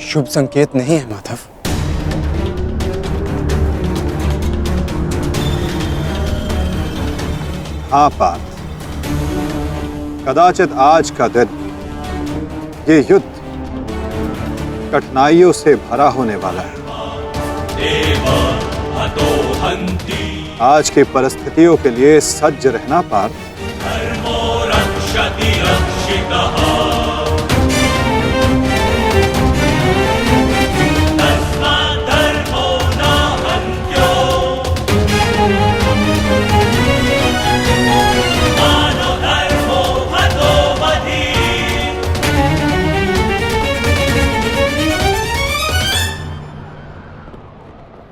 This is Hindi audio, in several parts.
शुभ संकेत नहीं है माधव। हाँ पार्थ, कदाचित आज का दिन, ये युद्ध कठिनाइयों से भरा होने वाला है। आज की परिस्थितियों के लिए सज्ज रहना पार्थ।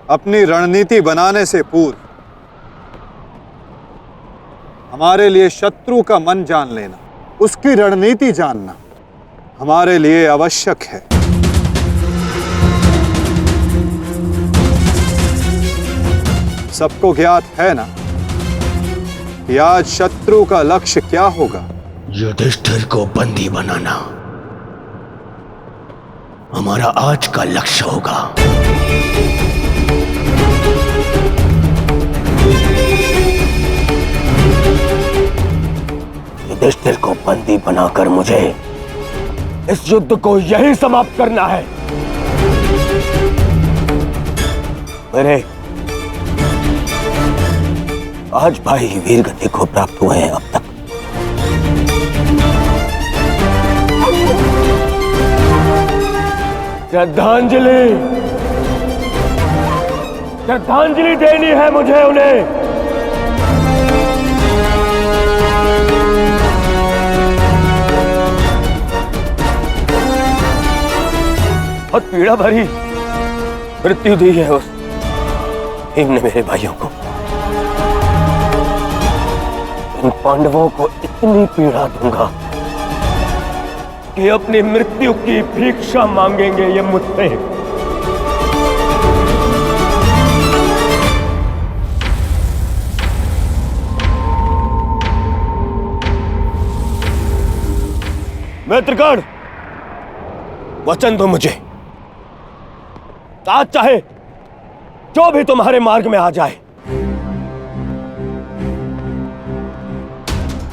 अपनी रणनीति बनाने से पूर्व हमारे लिए शत्रु का मन जान लेना, उसकी रणनीति जानना हमारे लिए आवश्यक है। सबको ज्ञात है ना कि आज शत्रु का लक्ष्य क्या होगा? युधिष्ठिर को बंदी बनाना हमारा आज का लक्ष्य होगा। युधिष्ठिर को बंदी बनाकर मुझे इस युद्ध को यही समाप्त करना है। मेरे आज भाई वीर गति को प्राप्त हुए हैं। अब तक श्रद्धांजलि देनी है मुझे उन्हें। बहुत पीड़ा भरी मृत्यु दी है उस भीम ने मेरे भाइयों को। इन पांडवों को इतनी पीड़ा दूंगा कि अपनी मृत्यु की भिक्षा मांगेंगे ये मुझसे। मित्रगण, वचन दो मुझे, आज चाहे जो भी तुम्हारे मार्ग में आ जाए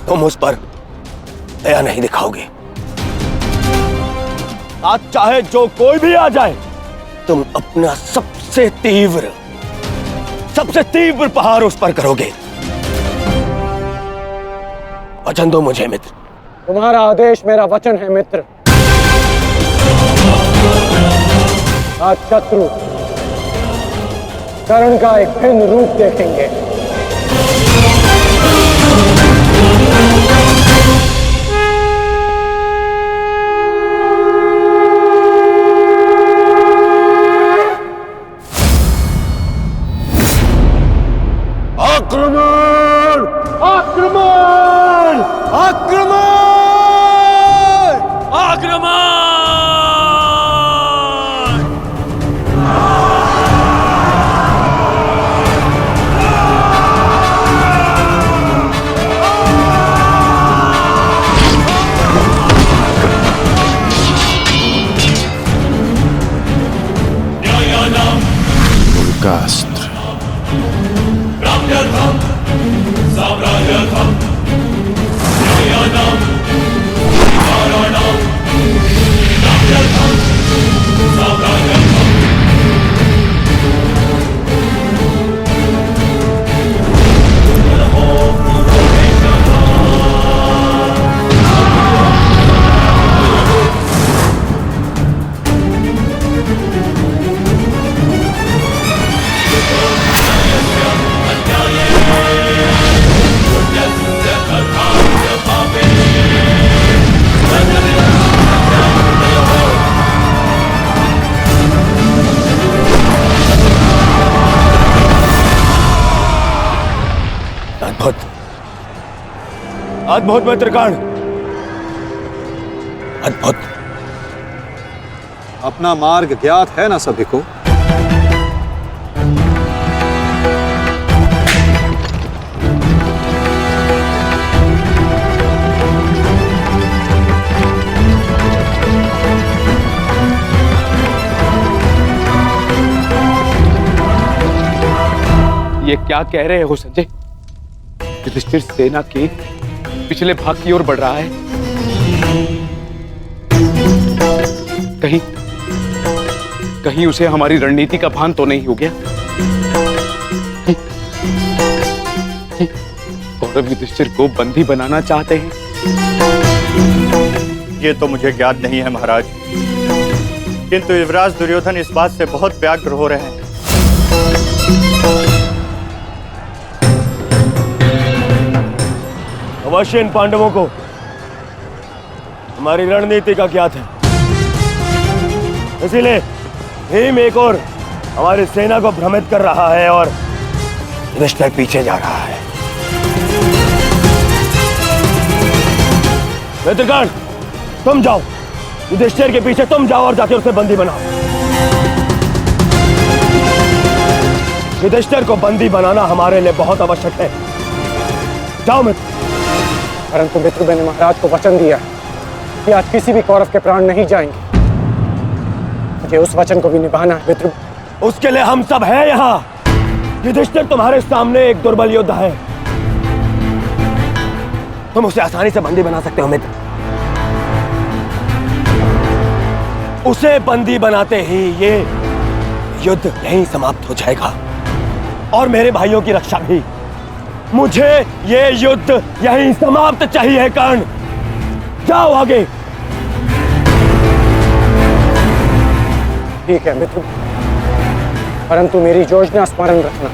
तुम उस पर दया नहीं दिखाओगे। आज चाहे जो कोई भी आ जाए तुम अपना सबसे तीव्र प्रहार उस पर करोगे। वचन दो मुझे मित्र। तुम्हारा आदेश मेरा वचन है मित्र। आज शत्रु कर्ण का एक भिन्न रूप देखेंगे। आक्रमण! आक्रमण! आक्रमण! आक्रमण! अस्त्र अद्भुत मित्रगण, अद्भुत। अपना मार्ग ज्ञात है ना सभी को? ये क्या कह रहे हो संजय? युधिष्ठिर सेना के पिछले भाग की ओर बढ़ रहा है। कहीं उसे हमारी रणनीति का भान तो नहीं हो गया? कौरव युधिष्ठिर को बंदी बनाना चाहते हैं। ये तो मुझे ज्ञात नहीं है महाराज, किंतु युवराज दुर्योधन इस बात से बहुत व्यग्र हो रहे हैं। अवश्य इन पांडवों को हमारी रणनीति का ज्ञात है, इसीलिए भीम एक और हमारी सेना को भ्रमित कर रहा है और युधिष्ठिर पीछे जा रहा है। मित्रगण, तुम जाओ, युधिष्ठिर के पीछे तुम जाओ और जाके उसे बंदी बनाओ। युधिष्ठिर को बंदी बनाना हमारे लिए बहुत आवश्यक है। जाओ मित्र। परंतु मित्र, मैंने महाराज को वचन दिया कि आज किसी भी कौरव के प्राण नहीं जाएंगे। मुझे उस वचन को भी निभाना है मित्र। उसके लिए हम सब हैं यहाँ। युधिष्ठिर तुम्हारे सामने एक दुर्बल योद्धा है, तुम उसे आसानी से बंदी बना सकते हो मित्र। उसे बंदी बनाते ही ये युद्ध यहीं समाप्त हो जाएगा और मेरे भाइयों की रक्षा भी। मुझे ये युद्ध यहीं समाप्त चाहिए। कर्ण, जाओ आगे। ठीक है मित्र, परंतु मेरी योजना स्मरण रखना।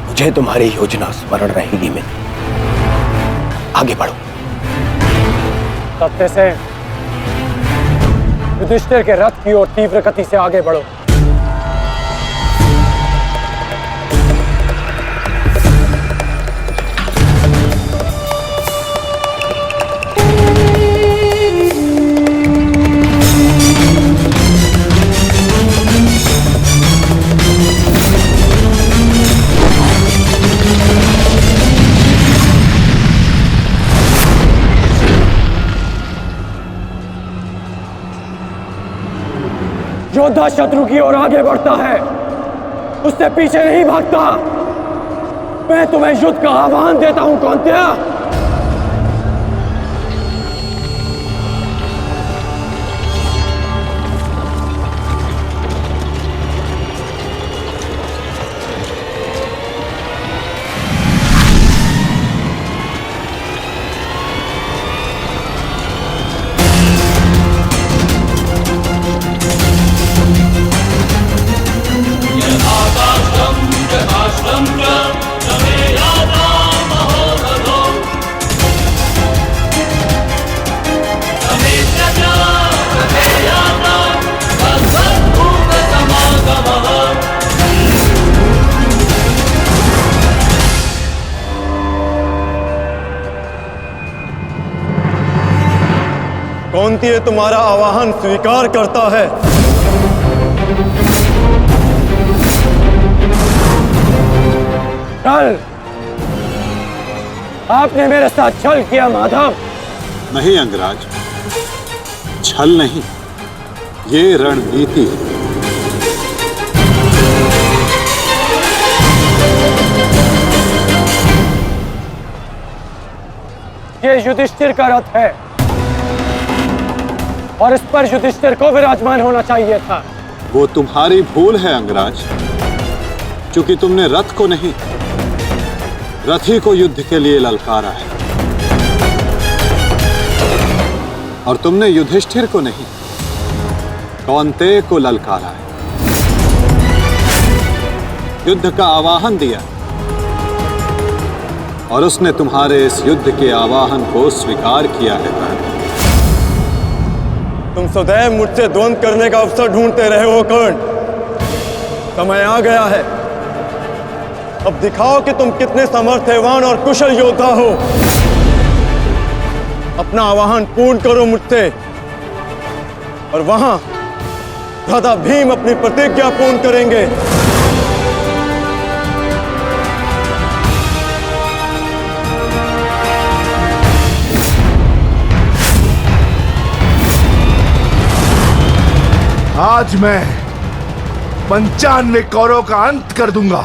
मुझे तुम्हारी योजना स्मरण रहेगी मित्र। आगे बढ़ो। तत्व से युधिष्ठिर के रथ की ओर तीव्र गति से आगे बढ़ो। योद्धा शत्रु की ओर आगे बढ़ता है, उससे पीछे नहीं भागता। मैं तुम्हें युद्ध का आह्वान देता हूं कौन्तेय। कौन्तेय तुम्हारा आवाहन स्वीकार करता है। छल, आपने मेरे साथ छल किया माधव। नहीं अंगराज, छल नहीं, ये रणनीति है। ये युधिष्ठिर का रथ है और इस पर युधिष्ठिर को विराजमान होना चाहिए था। वो तुम्हारी भूल है अंगराज, क्योंकि तुमने रथ को नहीं, रथी को युद्ध के लिए ललकारा है। और तुमने युधिष्ठिर को नहीं, कौन्तेय को ललकारा है, युद्ध का आवाहन दिया और उसने तुम्हारे इस युद्ध के आवाहन को स्वीकार किया है। तुम सदैव मुझसे द्वंद्व करने का अवसर ढूंढते रहे हो कर्ण। समय आ गया है, अब दिखाओ कि तुम कितने समर्थवान और कुशल योद्धा हो। अपना आवाहन पूर्ण करो मुझसे और वहां भ्राता भीम अपनी प्रतिज्ञा पूर्ण करेंगे। आज मैं 95 कौरवों का अंत कर दूंगा।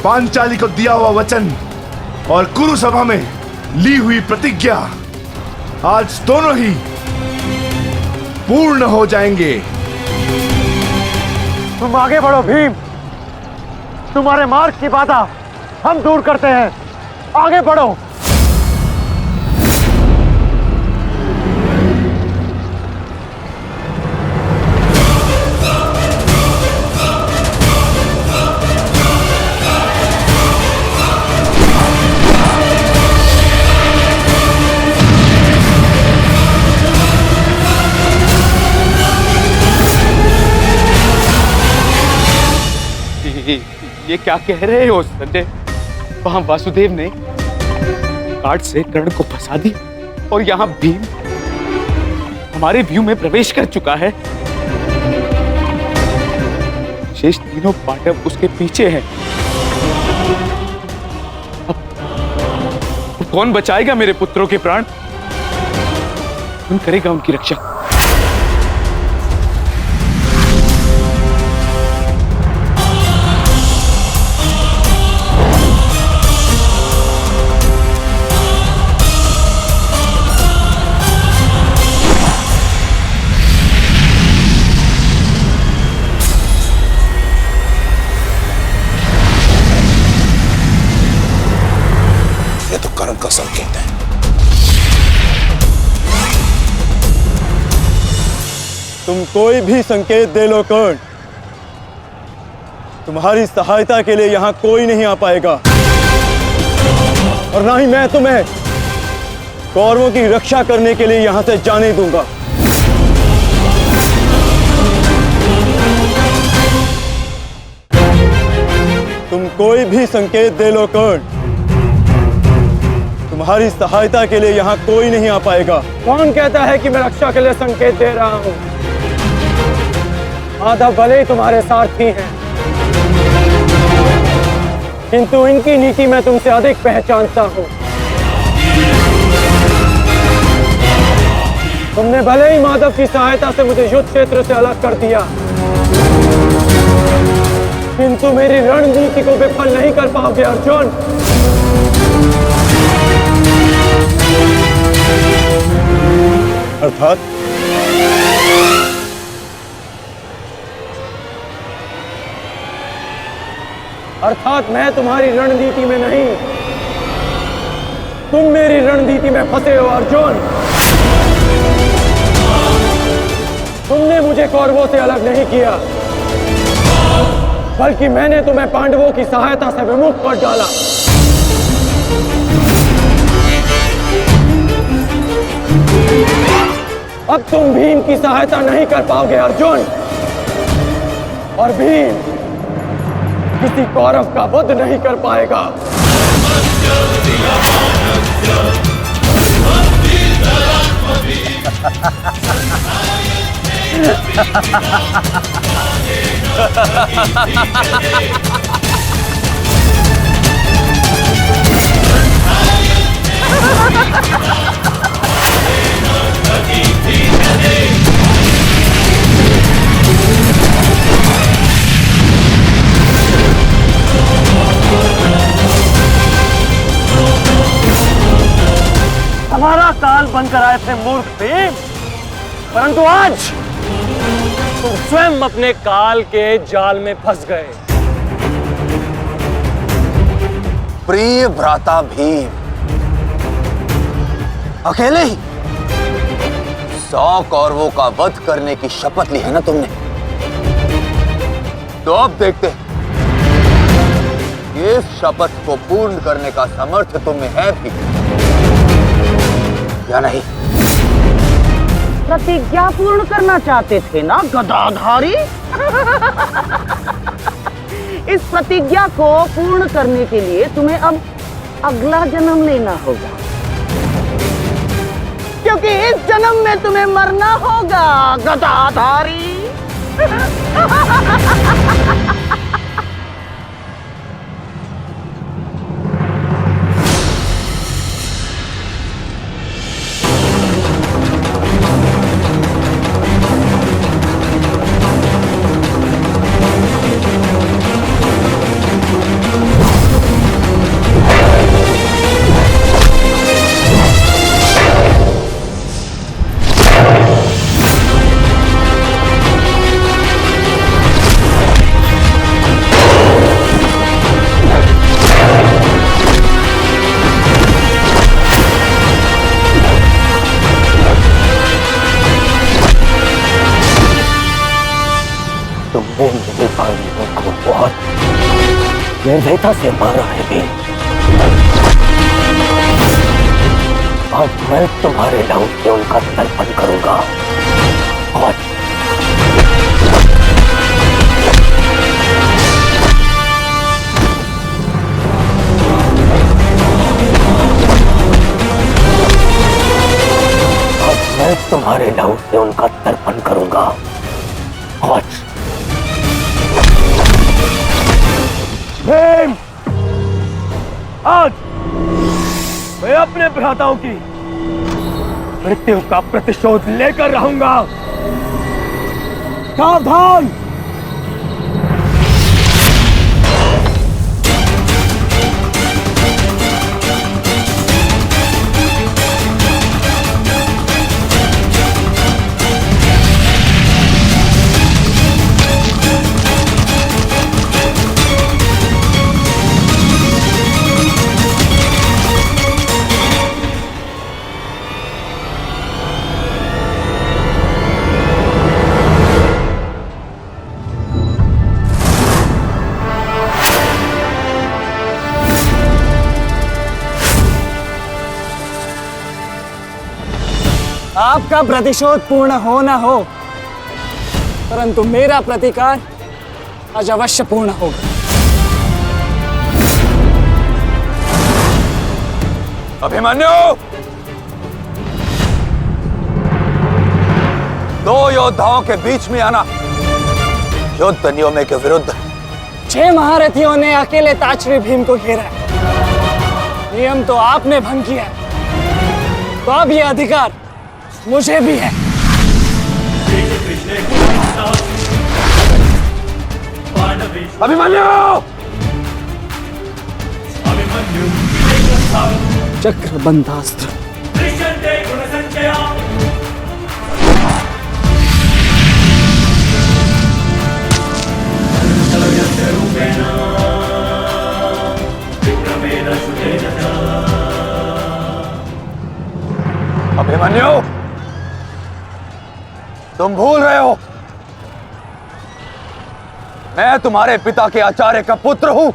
पांचाली को दिया हुआ वचन और कुरु सभा में ली हुई प्रतिज्ञा आज दोनों ही पूर्ण हो जाएंगे। तुम आगे बढ़ो भीम, तुम्हारे मार्ग की बाधा हम दूर करते हैं, आगे बढ़ो। ये क्या कह रहे हो संजय? वहां वासुदेव ने काट से कर्ण को फंसा दी और यहाँ भीम हमारे व्यू में प्रवेश कर चुका है। शेष तीनों पांडव उसके पीछे हैं। अब कौन बचाएगा मेरे पुत्रों के प्राण? कौन करेगा उनकी रक्षा? कर्ण का संकेत है। तुम कोई भी संकेत दे लो कर्ण, तुम्हारी सहायता के लिए यहां कोई नहीं आ पाएगा और ना ही मैं तुम्हें कौरवों की रक्षा करने के लिए यहां से जाने दूंगा। तुम कोई भी संकेत दे लो कर्ण, तुम्हारी सहायता के लिए यहां कोई नहीं आ पाएगा। कौन कहता है कि मैं रक्षा के लिए संकेत दे रहा हूं? माधव भले ही तुम्हारे सारथी हैं, किंतु इनकी नीति मैं तुमसे अधिक पहचानता हूं। तुमने भले ही माधव की सहायता से मुझे युद्ध क्षेत्र से अलग कर दिया, किंतु मेरी रणनीति को विफल नहीं कर पाओगे अर्जुन। अर्थात मैं तुम्हारी रणनीति में नहीं, तुम मेरी रणनीति में फंसे हो अर्जुन। तुमने मुझे कौरवों से अलग नहीं किया, बल्कि मैंने तुम्हें पांडवों की सहायता से विमुख कर डाला। अब तुम भीम की सहायता नहीं कर पाओगे अर्जुन, और भीम किसी कौरव का वध नहीं कर पाएगा। हमारा काल बनकर आए थे मूर्ख भीम, परंतु आज तुम स्वयं अपने काल के जाल में फंस गए। प्रिय भ्राता भीम, अकेले ही 100 कौरवों का वध करने की शपथ ली है ना तुमने? तो अब देखते हैं इस शपथ को पूर्ण करने का सामर्थ्य तुम्हें है भी या नहीं। प्रतिज्ञा पूर्ण करना चाहते थे ना गदाधारी? इस प्रतिज्ञा को पूर्ण करने के लिए तुम्हें अब अगला जन्म लेना होगा, क्योंकि इस जन्म में तुम्हें मरना होगा गदाधारी। तुमने मेरे भाइयों को बहुत निर्दयता से मारा है भीम। अब मैं तुम्हारे लहू से उनका तर्पण करूंगा। और मैं तुम्हारे लहू से उनका तर्पण करूंगा। और भीम, आज मैं अपने भ्राताओं की मृत्यु का प्रतिशोध लेकर रहूंगा। सावधान! आपका प्रतिशोध पूर्ण हो न हो, परंतु मेरा प्रतिकार आज अवश्य पूर्ण होगा। अभिमन्यु, दो योद्धाओं के बीच में आना युद्ध नियमों के विरुद्ध। 6 महारथियों ने अकेले ताचरी भीम को घेरा है। नियम तो आपने भंग किया है, तो अब यह अधिकार मुझे भी है। अभिमन्यु! चक्रबंधास्त्र। अभिमन्यु, तुम भूल रहे हो, मैं तुम्हारे पिता के आचार्य का पुत्र हूं।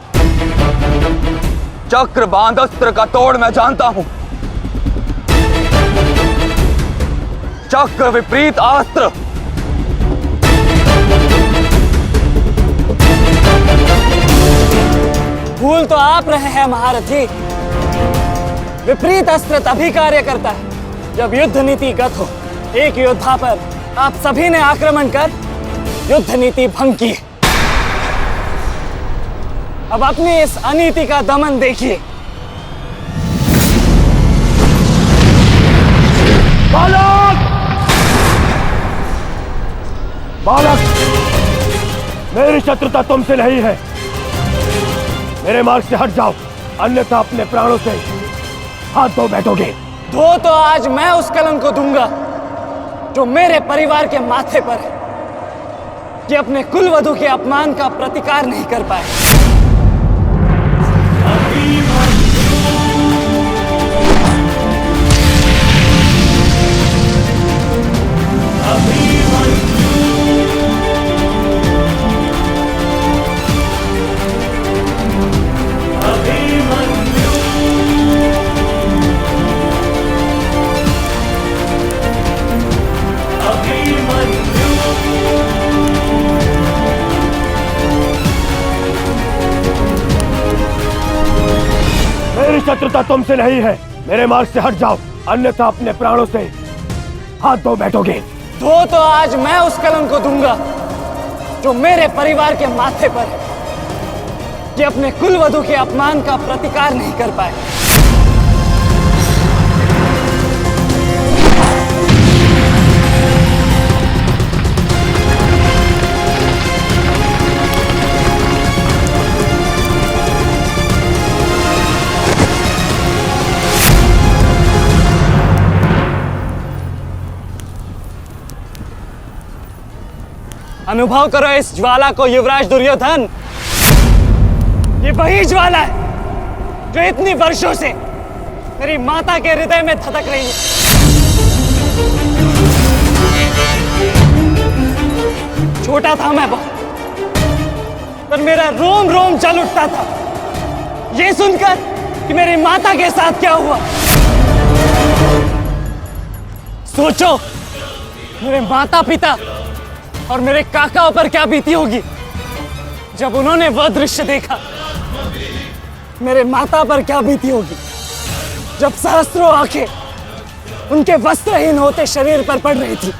चक्रबांध अस्त्र का तोड़ मैं जानता हूं। चक्र विपरीत अस्त्र भूल तो आप रहे हैं महारथी। विपरीत अस्त्र तभी कार्य करता है जब युद्ध नीति गत हो। एक योद्धा पर आप सभी ने आक्रमण कर युद्ध नीति भंग की। अब अपनी इस अनीति का दमन देखिए। बालक! बालक! मेरी शत्रुता तुमसे नहीं है। मेरे मार्ग से हट जाओ, अन्यथा अपने प्राणों से हाथ धो बैठोगे। धो तो आज मैं उस कलंक को दूंगा जो मेरे परिवार के माथे पर है, कि अपने कुलवधू के अपमान का प्रतिकार नहीं कर पाए। शत्रुता तुमसे नहीं है। मेरे मार्ग से हट जाओ, अन्यथा अपने प्राणों से हाथ धो बैठोगे। धो तो आज मैं उस कलंक को दूंगा जो मेरे परिवार के माथे पर है, कि अपने कुलवधू के अपमान का प्रतिकार नहीं कर पाए। अनुभव करो इस ज्वाला को युवराज दुर्योधन। ये वही ज्वाला है जो इतनी वर्षों से मेरी माता के हृदय में धधक रही है। छोटा था मैं बहुत, और मेरा रोम रोम जल उठता था ये सुनकर कि मेरी माता के साथ क्या हुआ। सोचो मेरे माता पिता और मेरे काकाओं पर क्या बीती होगी जब उन्होंने वह दृश्य देखा। मेरे माता पर क्या बीती होगी जब सहस्त्रों आंखें उनके वस्त्रहीन होते शरीर पर पड़ रही थी।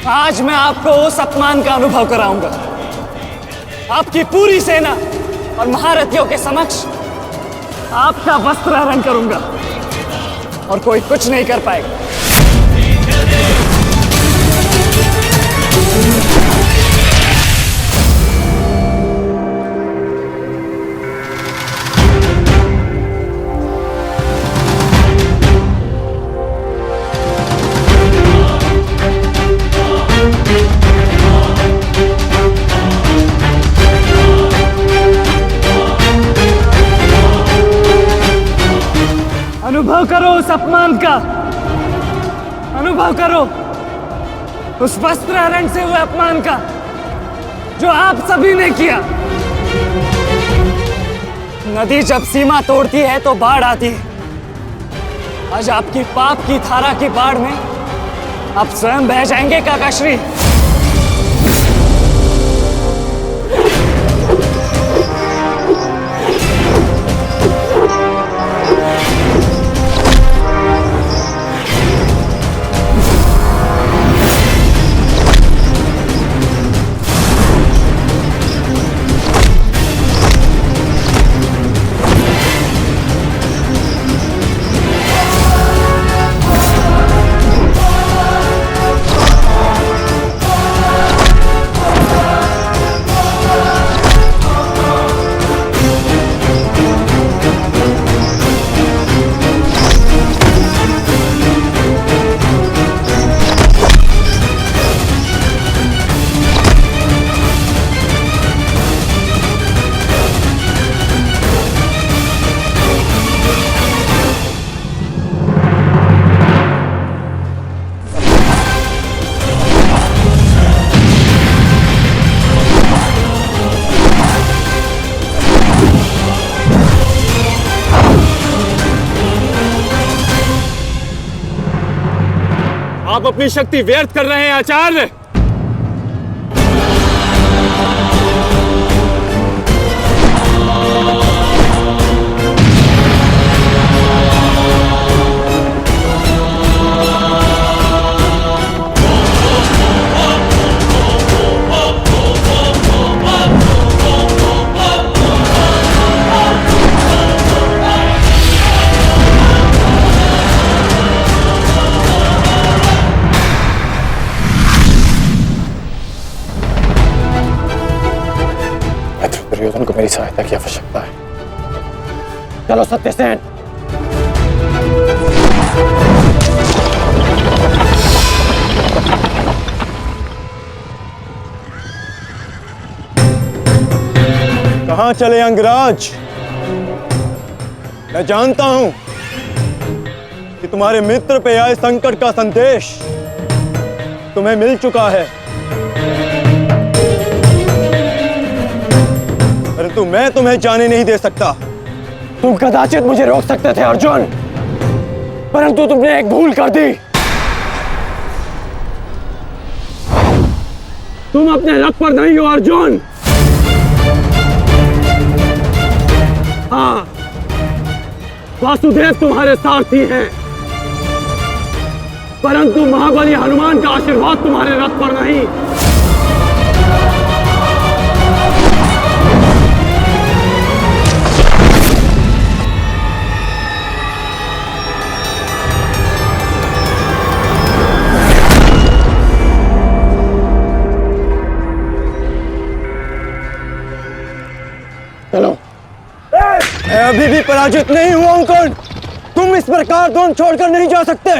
आज मैं आपको उस अपमान का अनुभव कराऊंगा। आपकी पूरी सेना और महारथियों के समक्ष आपका वस्त्र हरण करूंगा और कोई कुछ नहीं कर पाएगा। अनुभव करो उस अपमान का, अनुभव करो उस वस्त्र हरण से हुए अपमान का जो आप सभी ने किया। नदी जब सीमा तोड़ती है तो बाढ़ आती है। आज आपकी पाप की धारा की बाढ़ में आप स्वयं बह जाएंगे काकाश्री। आप अपनी शक्ति व्यर्थ कर रहे हैं आचार्य। दुर्योधन को मेरी सहायता की आवश्यकता है। चलो सत्यसेन। कहां चले अंगराज? मैं जानता हूं कि तुम्हारे मित्र पे आए संकट का संदेश तुम्हें मिल चुका है, परंतु मैं तुम्हें जाने नहीं दे सकता। तुम कदाचित मुझे रोक सकते थे अर्जुन, परंतु तुमने एक भूल कर दी। तुम अपने रथ पर नहीं हो अर्जुन। हाँ, वासुदेव तुम्हारे सारथी हैं, परंतु महाबली हनुमान का आशीर्वाद तुम्हारे रथ पर नहीं। चलो। मैं अभी भी पराजित नहीं हुआ हूं कर्ण। तुम इस प्रकार द्रोण छोड़कर नहीं जा सकते।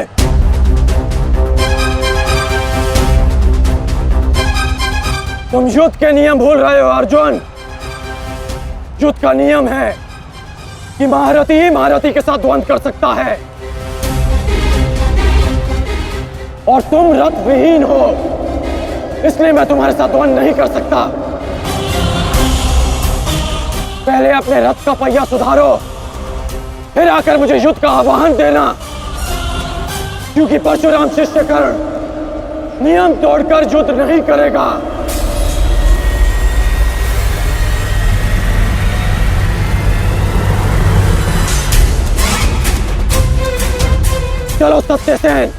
तुम युद्ध के नियम भूल रहे हो अर्जुन। युद्ध का नियम है कि महारथी ही महारथी के साथ द्वंद्व कर सकता है, और तुम रथ विहीन हो, इसलिए मैं तुम्हारे साथ द्वंद्व नहीं कर सकता। पहले अपने रथ का पहिया सुधारो, फिर आकर मुझे युद्ध का आह्वान देना, क्योंकि परशुराम शिष्य कर्ण नियम तोड़कर युद्ध नहीं करेगा। चलो सत्यसेन।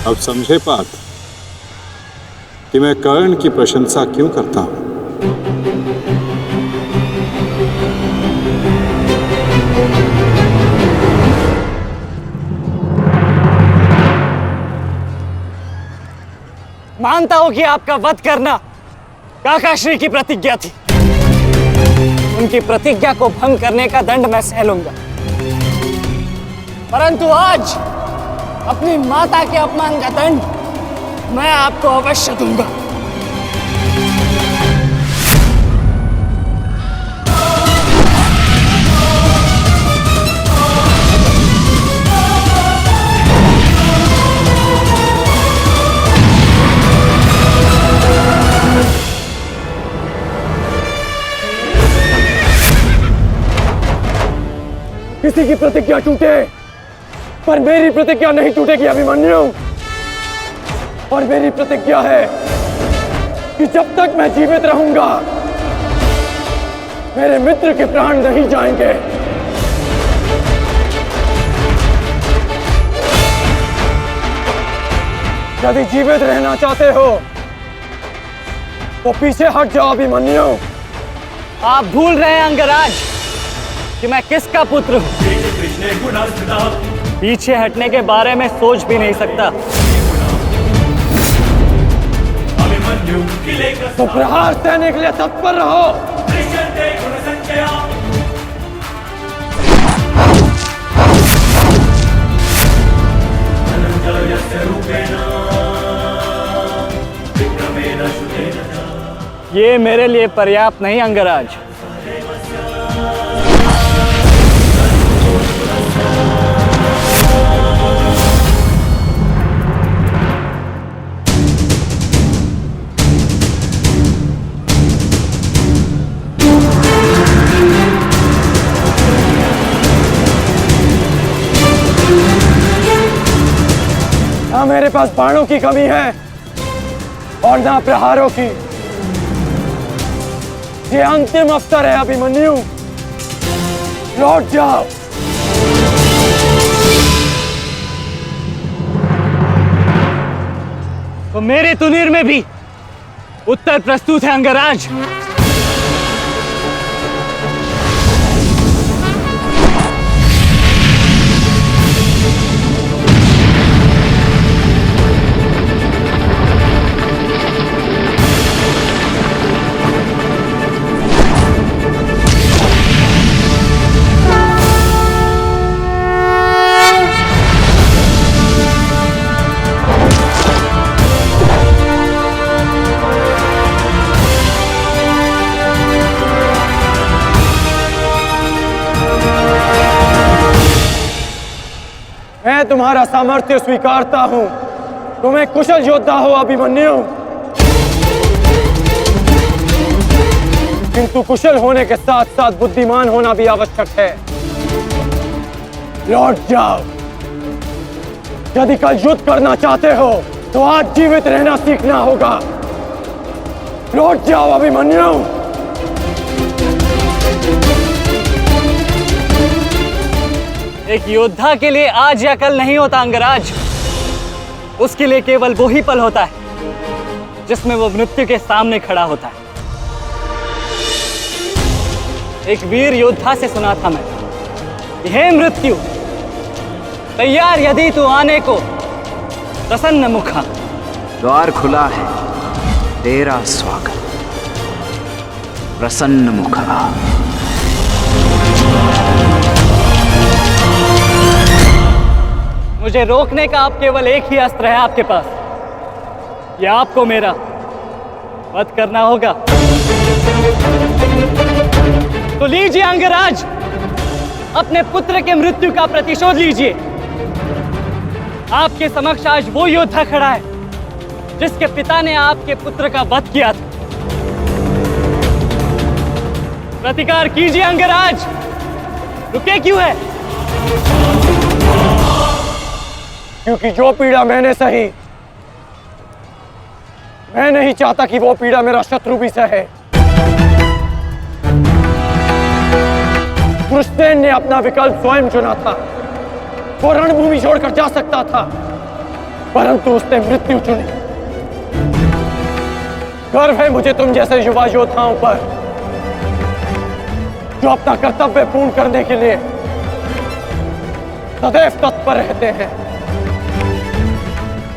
अब समझे पार्थ कि मैं कर्ण की प्रशंसा क्यों करता हूं। मानता हूं कि आपका वध करना काकाश्री की प्रतिज्ञा थी। उनकी प्रतिज्ञा को भंग करने का दंड मैं सह लूंगा, परंतु आज अपनी माता के अपमान का दंड मैं आपको अवश्य दूंगा। किसी की प्रतिज्ञा टूटे, पर मेरी प्रतिज्ञा नहीं टूटेगी अभिमन्यु। और मेरी प्रतिज्ञा है कि जब तक मैं जीवित रहूंगा मेरे मित्र के प्राण नहीं जाएंगे। यदि जीवित रहना चाहते हो तो पीछे हट जाओ अभिमन्यु। आप भूल रहे हैं अंगराज कि मैं किसका पुत्र हूं। पीछे हटने के बारे में सोच भी नहीं सकता। तो प्रहार सहने के लिए तत्पर रहो। ये मेरे लिए पर्याप्त नहीं अंगराज। ना मेरे पास बाणों की कमी है और ना प्रहारों की। ये अंतिम अवसर है अभिमन्यु, लौट जाओ। तो मेरे तुनीर में भी उत्तर प्रस्तुत है अंगराज। मैं तुम्हारा सामर्थ्य स्वीकारता हूं। तुम एक कुशल योद्धा हो अभिमन्यु, किंतु कुशल होने के साथ साथ बुद्धिमान होना भी आवश्यक है। लौट जाओ। यदि कल युद्ध करना चाहते हो तो आज जीवित रहना सीखना होगा। लौट जाओ अभिमन्यु। एक योद्धा के लिए आज या कल नहीं होता अंगराज। उसके लिए केवल वो ही पल होता है जिसमें वो मृत्यु के सामने खड़ा होता है। एक वीर योद्धा से सुना था मैं, हे मृत्यु, तैयार यदि तू आने को, प्रसन्न मुखा। द्वार खुला है, तेरा स्वागत, प्रसन्न मुखा। मुझे रोकने का अब केवल एक ही अस्त्र है आपके पास। यह आपको मेरा वध करना होगा। तो लीजिए अंगराज, अपने पुत्र के मृत्यु का प्रतिशोध लीजिए। आपके समक्ष आज वो योद्धा खड़ा है जिसके पिता ने आपके पुत्र का वध किया था। प्रतिकार कीजिए अंगराज, रुके क्यों है? क्योंकि जो पीड़ा मैंने सही, मैं नहीं चाहता कि वो पीड़ा मेरा शत्रु भी सहे। कृष्ण ने अपना विकल्प स्वयं चुना था। वो रणभूमि छोड़कर जा सकता था, परंतु उसने मृत्यु चुनी। गर्व है मुझे तुम जैसे युवा योद्धाओं पर, जो अपना कर्तव्य पूर्ण करने के लिए सदैव तत्पर रहते हैं।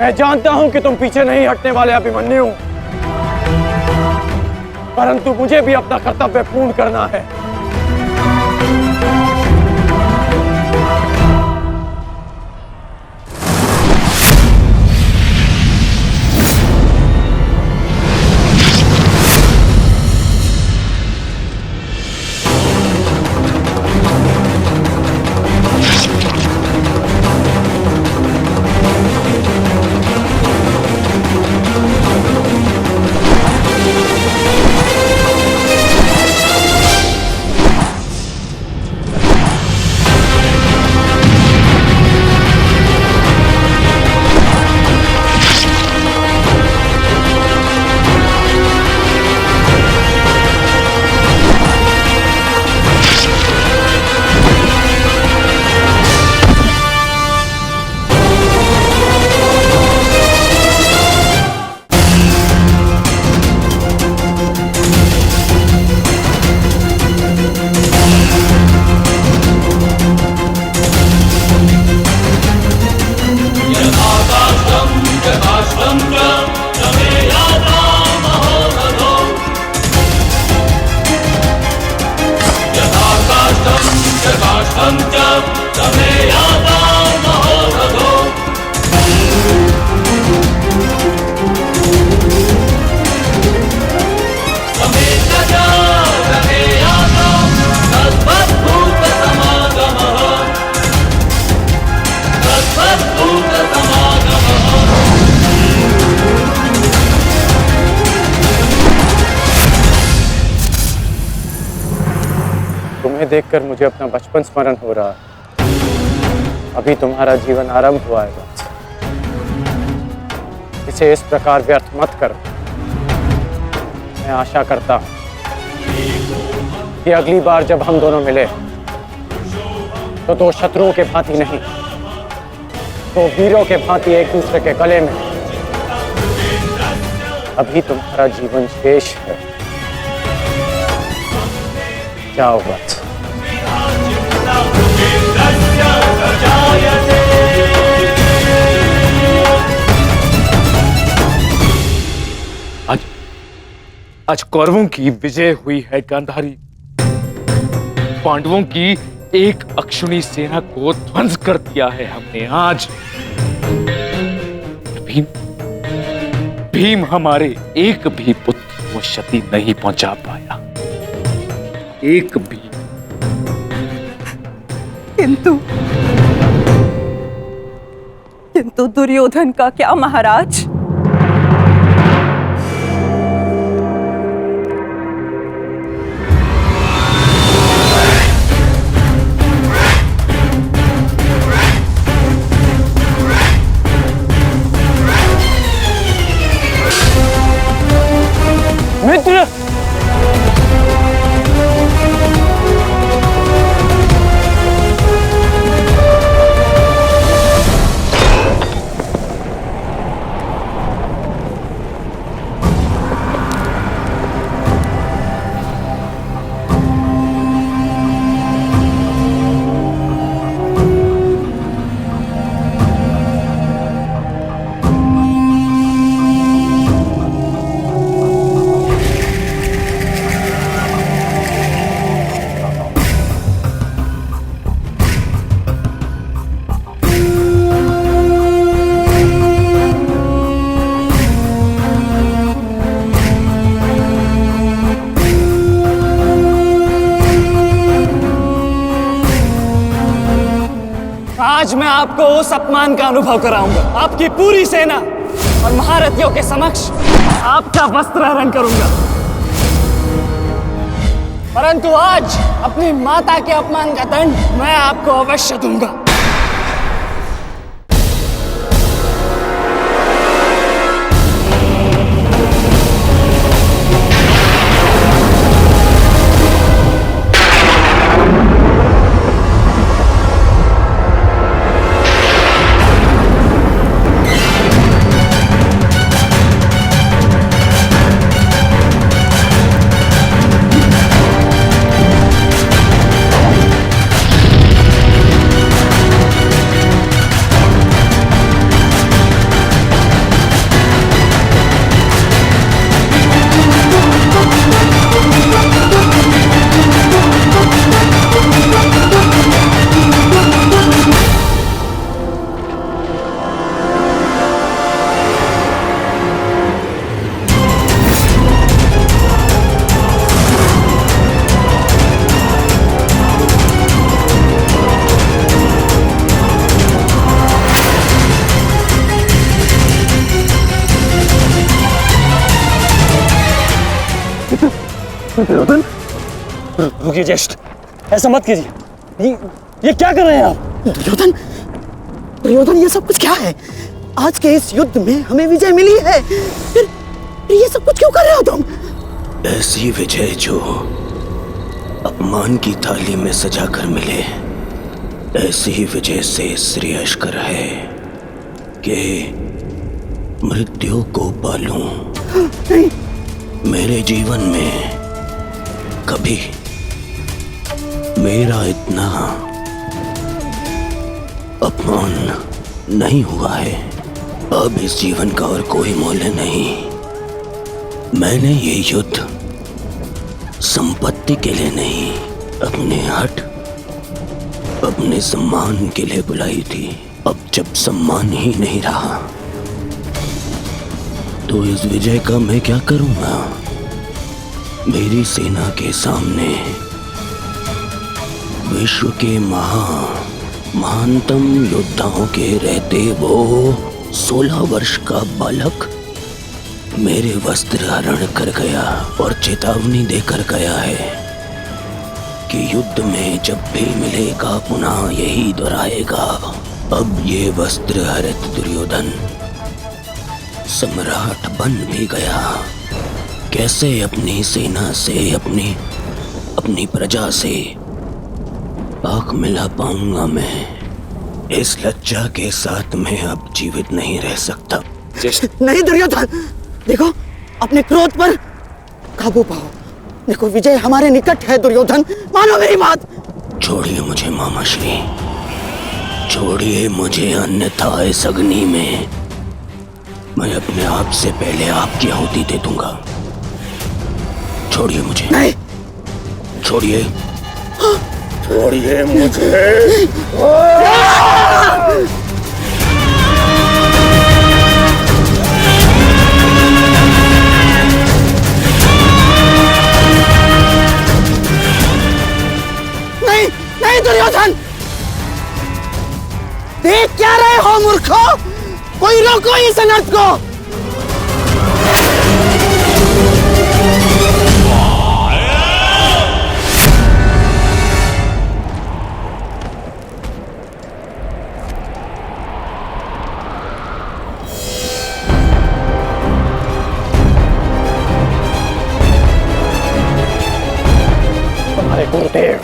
मैं जानता हूं कि तुम पीछे नहीं हटने वाले अभिमन्यु, परंतु मुझे भी अपना कर्तव्य पूर्ण करना है। तुम्हें देखकर मुझे अपना बचपन स्मरण हो रहा है। अभी तुम्हारा जीवन आरंभ हुआ है, इसे इस प्रकार व्यर्थ मत करो। मैं आशा करता हूं कि अगली बार जब हम दोनों मिले तो दो शत्रुओं के भांति नहीं, तो वीरों के भांति एक दूसरे के गले में। अभी तुम्हारा जीवन शेष है, जाओ बस। आज कौरवों की विजय हुई है गांधारी। पांडवों की एक अक्षुणी सेना को ध्वंस कर दिया है हमने आज। भीम हमारे एक भी पुत्र को क्षति नहीं पहुंचा पाया, एक भी। किंतु दुर्योधन का क्या महाराज? मित्र, आज मैं आपको उस अपमान का अनुभव कराऊंगा। आपकी पूरी सेना और महारथियों के समक्ष आपका वस्त्रहरण करूंगा। परंतु आज अपनी माता के अपमान का दंड मैं आपको अवश्य दूंगा। दुर्योधन, रुकिए ज्येष्ठ, ऐसा मत कीजिए। ये क्या कर रहे हैं आप? दुर्योधन, दुर्योधन, ये सब कुछ क्या है? आज के इस युद्ध में हमें विजय मिली है, फिर ये सब कुछ क्यों कर रहे हो तुम? ऐसी विजय जो अपमान की थाली में सजा कर मिले, ऐसी ही विजय से श्रेयस्कर है कि मृत्यु को पालूं। नहीं। मेरे जीवन में कभी मेरा इतना अपमान नहीं हुआ है। अब इस जीवन का और कोई मूल्य नहीं। मैंने ये युद्ध संपत्ति के लिए नहीं, अपने हट, अपने सम्मान के लिए बुलाई थी। अब जब सम्मान ही नहीं रहा तो इस विजय का मैं क्या करूंगा? मेरी सेना के सामने विश्व के महानतम योद्धाओं के रहते वो 16 वर्ष का बालक मेरे वस्त्र हरण कर गया और चेतावनी देकर गया है कि युद्ध में जब भी मिलेगा पुनः यही दोहराएगा। अब ये वस्त्र हरित दुर्योधन सम्राट बन भी गया। कैसे अपनी सेना से, अपनी प्रजा से आंख मिला पाऊंगा मैं? इस लज्जा के साथ मैं अब जीवित नहीं रह सकता। नहीं दुर्योधन, देखो अपने क्रोध पर काबू पाओ। देखो विजय हमारे निकट है दुर्योधन, मानो मेरी बात। छोड़िए मुझे मामाश्री, छोड़िए मुझे, अन्यथा इस अग्नि में मैं अपने आप से पहले आपकी आहुति दे दूंगा। छोड़िए मुझे। नहीं। छोड़िए, छोड़िए मुझे। नहीं, नहीं दुर्योधन, देख क्या रहे हो मूर्खों? कोई रोको इस अनर्थ को। तुम्हारे गुरुदेव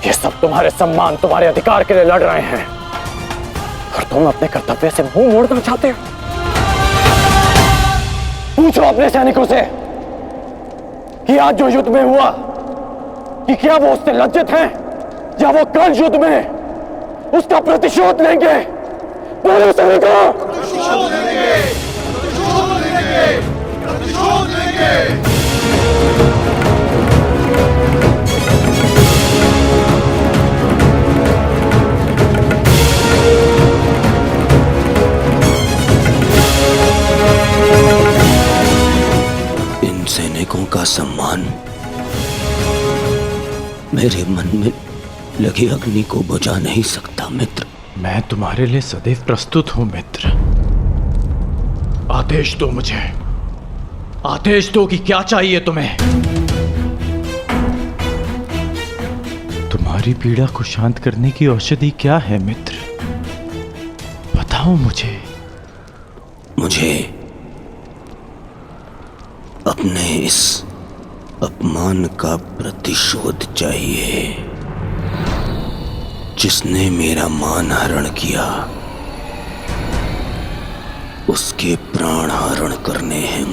ये सब तुम्हारे सम्मान, तुम्हारे अधिकार के लिए लड़ रहे हैं और तुम अपने कर्तव्य से मुंह मोड़ना चाहते हो। पूछो अपने सैनिकों से कि आज जो युद्ध में हुआ कि क्या वो उससे लज्जित हैं या वो कल युद्ध में उसका प्रतिशोध लेंगे? बोलो सैनिकों। प्रतिशोध लेंगे, प्रतिशोध लेंगे, प्रतिशोध लेंगे। सैनिकों का सम्मान मेरे मन में लगी अग्नि को बुझा नहीं सकता मित्र। मैं तुम्हारे लिए सदैव प्रस्तुत हूं मित्र। आदेश दो मुझे, आदेश दो कि क्या चाहिए तुम्हें। तुम्हारी पीड़ा को शांत करने की औषधि क्या है मित्र, बताओ मुझे। मुझे अपने इस अपमान का प्रतिशोध चाहिए। जिसने मेरा मान हरण किया उसके प्राण हरण करने हैं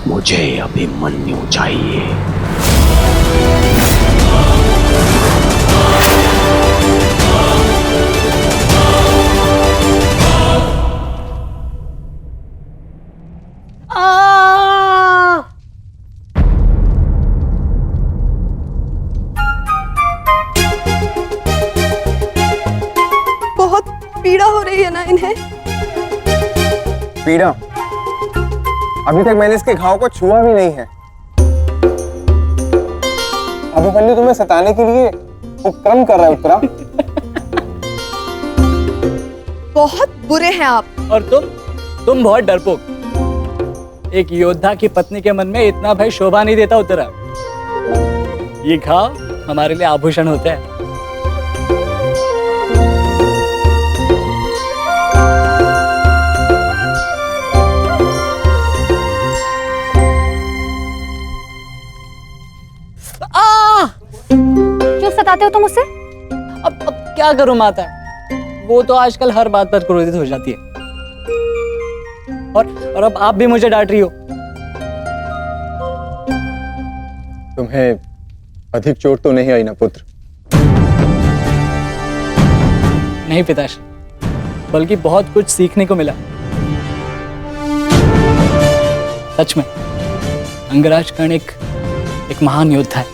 मुझे अभिमन्यु चाहिए। बहुत पीड़ा हो रही है ना इन्हें। पीड़ा? अभी तक मैंने इसके घाव को छुआ भी नहीं है। अभिमन्यु तुम्हें सताने के लिए उपक्रम कर रहा है उत्तरा। बहुत बुरे हैं आप। और तुम बहुत डरपोक। एक योद्धा की पत्नी के मन में इतना भय शोभा नहीं देता उत्तरा। ये घाव हमारे लिए आभूषण होते हैं। क्यों सताते हो तुम उसे? अब क्या करूं माता, वो तो आजकल हर बात पर क्रोधित हो जाती है। और अब आप भी मुझे डांट रही हो। तुम्हें अधिक चोट तो नहीं आई ना पुत्र? नहीं पिताश्री, बल्कि बहुत कुछ सीखने को मिला। सच में अंगराज कर्ण एक महान योद्धा है।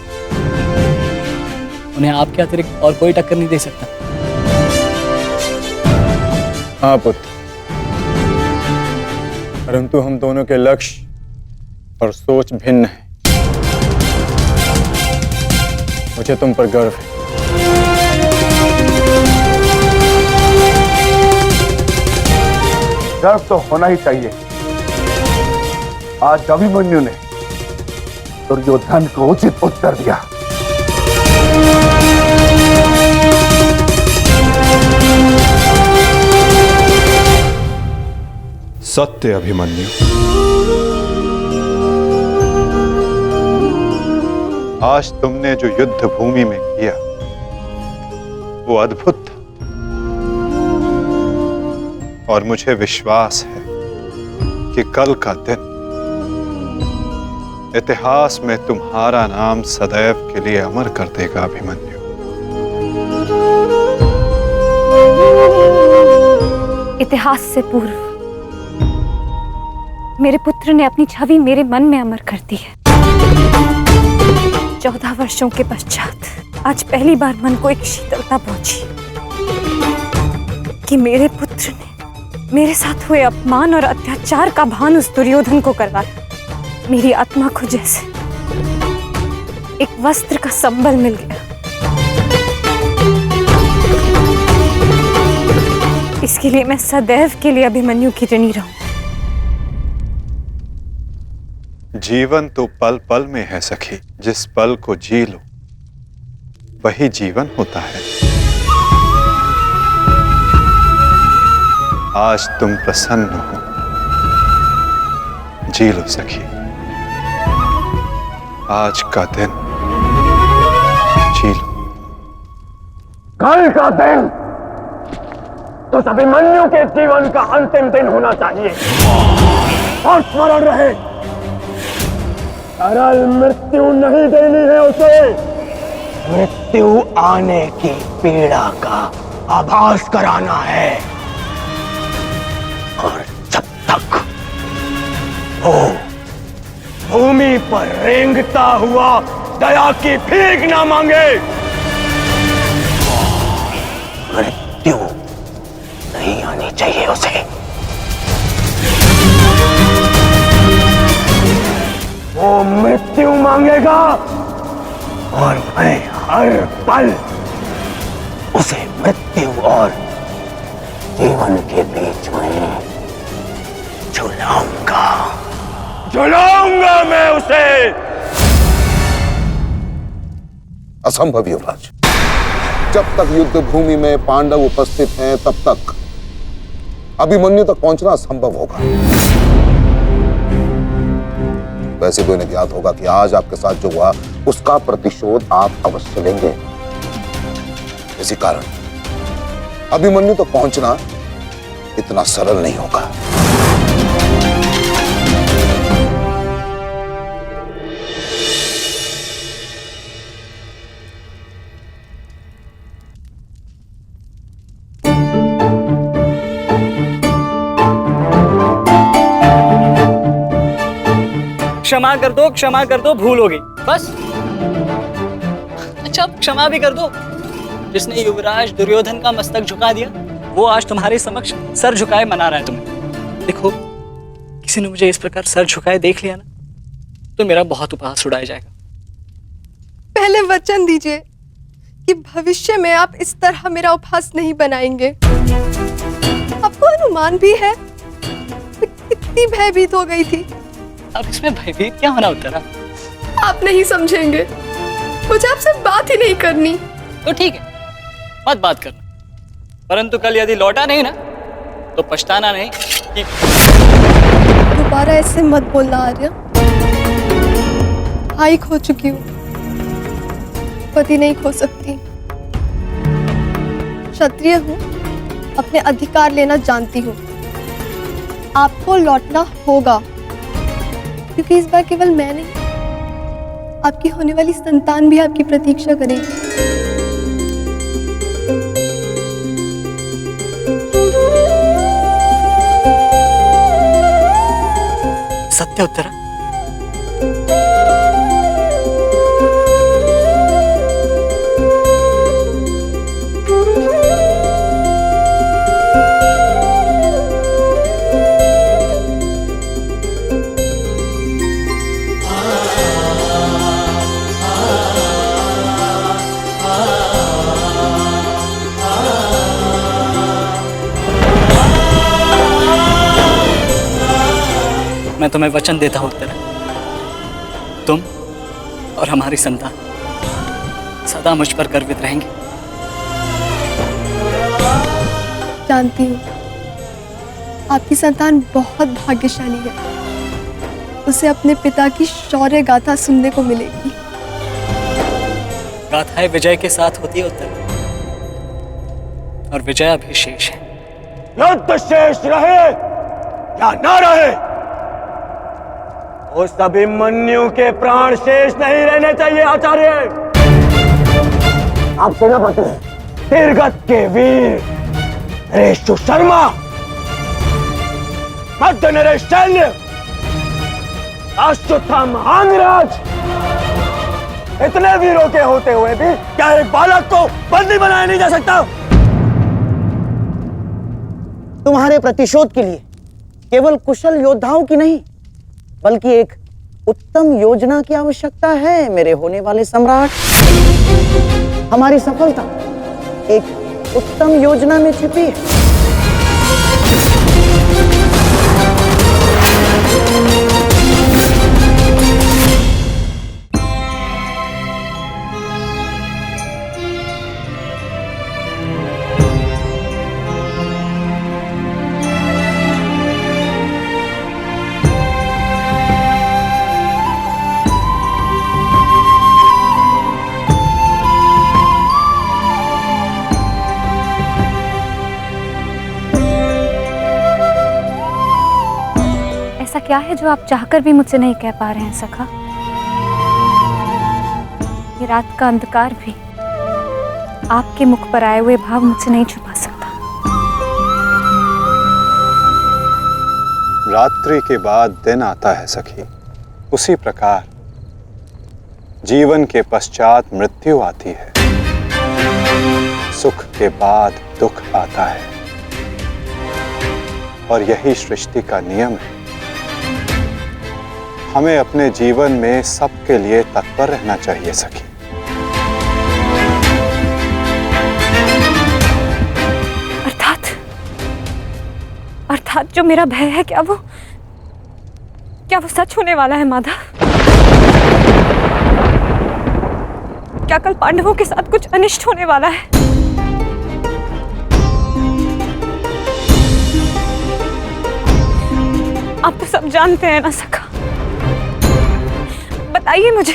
उन्हें आपके अतिरिक्त और कोई टक्कर नहीं दे सकता। हाँ पुत्र, परंतु हम दोनों के लक्ष्य और सोच भिन्न हैं। मुझे तुम पर गर्व है। गर्व तो होना ही चाहिए। आज अभिमन्यु ने दुर्योधन को उचित उत्तर दिया। सत्य अभिमन्यु, आज तुमने जो युद्ध भूमि में किया वो अद्भुत था, और मुझे विश्वास है कि कल का दिन इतिहास में तुम्हारा नाम सदैव के लिए अमर कर देगा अभिमन्यु। इतिहास से पूर्व मेरे पुत्र ने अपनी छवि मेरे मन में अमर कर दी है। 14 वर्षों के पश्चात आज पहली बार मन को एक शीतलता पहुंची कि मेरे पुत्र ने मेरे साथ हुए अपमान और अत्याचार का भान उस दुर्योधन को करवाया। मेरी आत्मा को जैसे एक वस्त्र का संबल मिल गया। इसके लिए मैं सदैव के लिए अभिमन्यु की ऋणी रहूं। जीवन तो पल पल में है सखी, जिस पल को जी लो वही जीवन होता है। आज तुम प्रसन्न हो, जी लो सखी, आज का दिन जी लो। कल का दिन तो अभिमन्यु के जीवन का अंतिम दिन होना चाहिए। और स्मरण रहे, सरल मृत्यु नहीं देनी है उसे। मृत्यु आने की पीड़ा का आभास कराना है। और जब तक वो भूमि पर रेंगता हुआ दया की भीख ना मांगे, मृत्यु नहीं आनी चाहिए उसे। वो मृत्यु मांगेगा और मैं हर पल उसे मृत्यु और जीवन के बीच में झुलाऊंगा। झुलाऊंगा मैं उसे। असंभव युवराज, जब तक युद्ध भूमि में पांडव उपस्थित हैं तब तक अभिमन्यु तक पहुंचना असंभव होगा। वैसे तो इन्हें ज्ञात होगा कि आज आपके साथ जो हुआ उसका प्रतिशोध आप अवश्य लेंगे। इसी कारण अभिमन्यु तक पहुंचना इतना सरल नहीं होगा। क्षमा कर दो, भूल हो गई बस। अच्छा अब क्षमा भी कर दो। जिसने युवराज दुर्योधन का मस्तक झुका दिया वो आज तुम्हारे समक्ष सर झुकाए मना रहा है तुम्हें। देखो, किसी ने मुझे इस प्रकार सर झुकाए देख लिया ना तो मेरा बहुत उपहास उड़ाया जाएगा। पहले वचन दीजिए कि भविष्य में आप इस तरह मेरा उपहास नहीं बनाएंगे। आपको अनुमान भी है मैं कितनी भयभीत हो गई थी। अब इसमें भयभीत क्या होना उत्तरा? आप नहीं समझेंगे, मुझे आपसे बात ही नहीं करनी। तो ठीक है, मत बात करना, परंतु कल यदि लौटा नहीं ना तो पछताना नहीं कि दोबारा ऐसे मत बोलना आर्य। भाई खो चुकी हूँ, पति नहीं खो सकती। क्षत्रिय हूँ, अपने अधिकार लेना जानती हूँ। आपको लौटना होगा क्योंकि इस बार केवल मैं नहीं, आपकी होने वाली संतान भी आपकी प्रतीक्षा करेगी। सत्य उत्तरा? मैं तुम्हें वचन देता हूं उत्तरा, तुम और हमारी संतान सदा मुझ पर गर्वित रहेंगे। जानती हूँ आपकी संतान बहुत भाग्यशाली है। उसे अपने पिता की शौर्य गाथा सुनने को मिलेगी। गाथाएं विजय के साथ होती है उत्तरा, और विजय अभी शेष है। युद्ध शेष रहे या न रहे, उस अभिमन्यु के प्राण शेष नहीं रहने चाहिए। आचार्य, आप सेनापति तीरगत के वीर नरेश शर्मा, मध्य नरेश शैल्य, अश्वत्थामा अंगराज, इतने वीरों के होते हुए भी क्या एक बालक को बंदी बनाया नहीं जा सकता? तुम्हारे प्रतिशोध के लिए केवल कुशल योद्धाओं की नहीं बल्कि एक उत्तम योजना की आवश्यकता है मेरे होने वाले सम्राट। हमारी सफलता एक उत्तम योजना में छिपी है। ऐसा क्या है जो आप चाहकर भी मुझसे नहीं कह पा रहे हैं सखा? ये रात का अंधकार भी आपके मुख पर आए हुए भाव मुझसे नहीं छुपा सकता। रात्रि के बाद दिन आता है सखी, उसी प्रकार जीवन के पश्चात मृत्यु आती है। सुख के बाद दुख आता है और यही सृष्टि का नियम है। हमें अपने जीवन में सबके लिए तत्पर रहना चाहिए सखी। अर्थात जो मेरा भय है, क्या वो सच होने वाला है माधव? क्या कल पांडवों के साथ कुछ अनिष्ट होने वाला है? आप तो सब जानते हैं ना सखा। बताइए मुझे।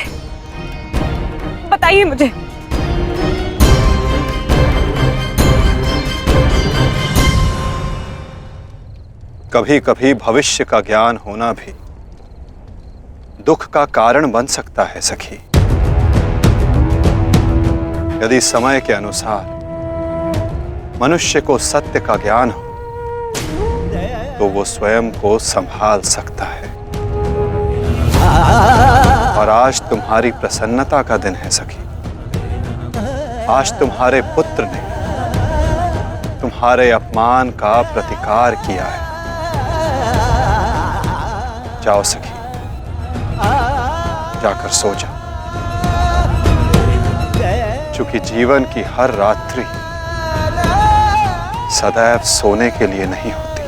कभी कभी भविष्य का ज्ञान होना भी दुख का कारण बन सकता है सखी। यदि समय के अनुसार मनुष्य को सत्य का ज्ञान हो तो वो स्वयं को संभाल सकता है। और आज तुम्हारी प्रसन्नता का दिन है सखी। आज तुम्हारे पुत्र ने तुम्हारे अपमान का प्रतिकार किया है। जाओ सखी, जाकर सो जाओ। चूंकि जीवन की हर रात्रि सदैव सोने के लिए नहीं होती।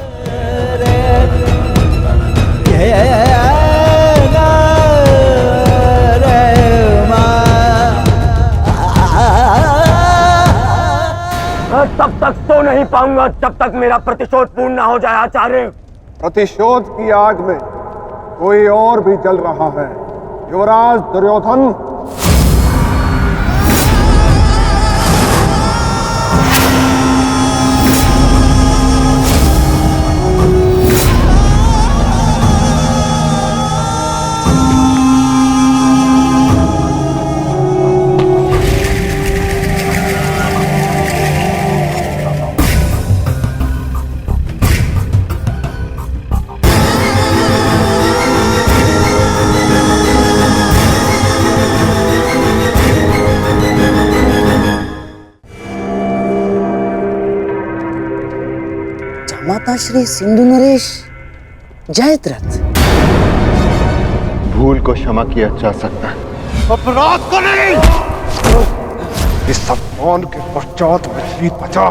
तब तक सो नहीं पाऊंगा जब तक मेरा प्रतिशोध पूर्ण ना हो जाए आचार्य। प्रतिशोध की आग में कोई और भी जल रहा है। युवराज दुर्योधन, माता श्री सिंधु नरेश जयद्रथ। भूल को क्षमा किया जा सकता है, अपराध को नहीं। इस अपमान के पश्चात विचलित बचा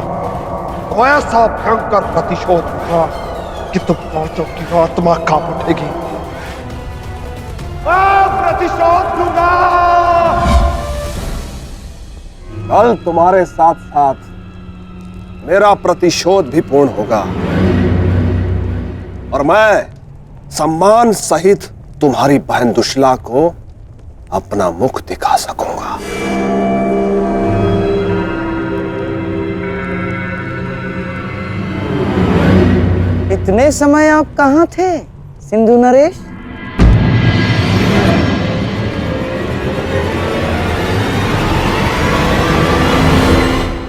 तो ऐसा भयंकर प्रतिशोध होगा कि तुम पांचों की आत्मा कांप उठेगी। प्रतिशोध लूंगा। कल तुम्हारे साथ साथ मेरा प्रतिशोध भी पूर्ण होगा और मैं सम्मान सहित तुम्हारी बहन दुशला को अपना मुख दिखा सकूंगा। इतने समय आप कहाँ थे सिंधु नरेश?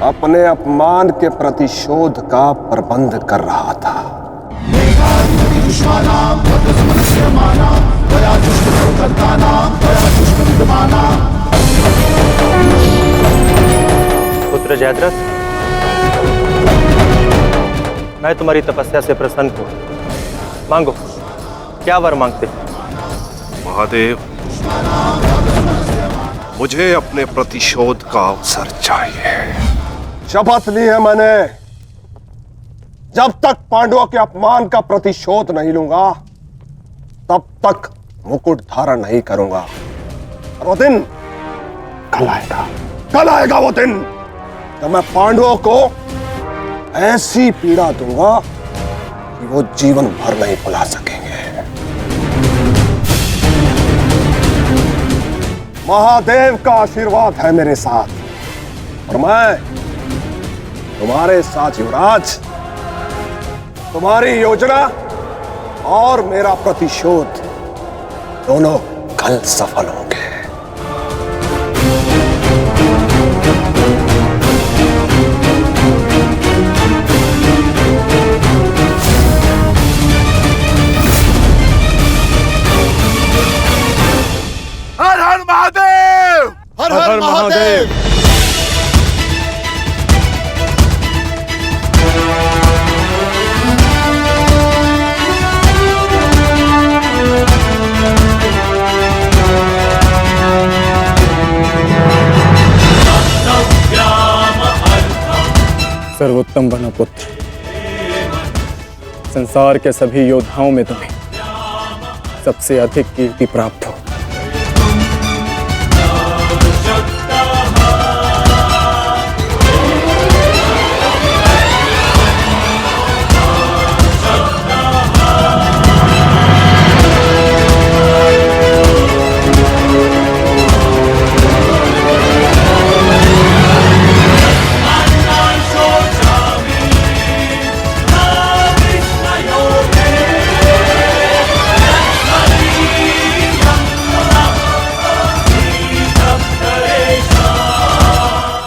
अपने अपमान के प्रतिशोध का प्रबंध कर रहा था। पुत्र जयद्रथ, मैं तुम्हारी तपस्या से प्रसन्न हूं। मांगो, क्या वर मांगते? महादेव, मुझे अपने प्रतिशोध का अवसर चाहिए। शपथ ली है मैंने, जब तक पांडवों के अपमान का प्रतिशोध नहीं लूंगा तब तक मुकुट धारण नहीं करूंगा। और वो दिन कल आएगा वो दिन जब मैं पांडवों को ऐसी पीड़ा दूंगा कि वो जीवन भर नहीं भुला सकेंगे। महादेव का आशीर्वाद है मेरे साथ और मैं तुम्हारे साथ युवराज। तुम्हारी योजना और मेरा प्रतिशोध दोनों कल सफल होंगे। हर हर महादेव, हर हर महादेव। सर्वोत्तम बनो पुत्र, संसार के सभी योद्धाओं में तुम्हें सबसे अधिक कीर्ति प्राप्त हो।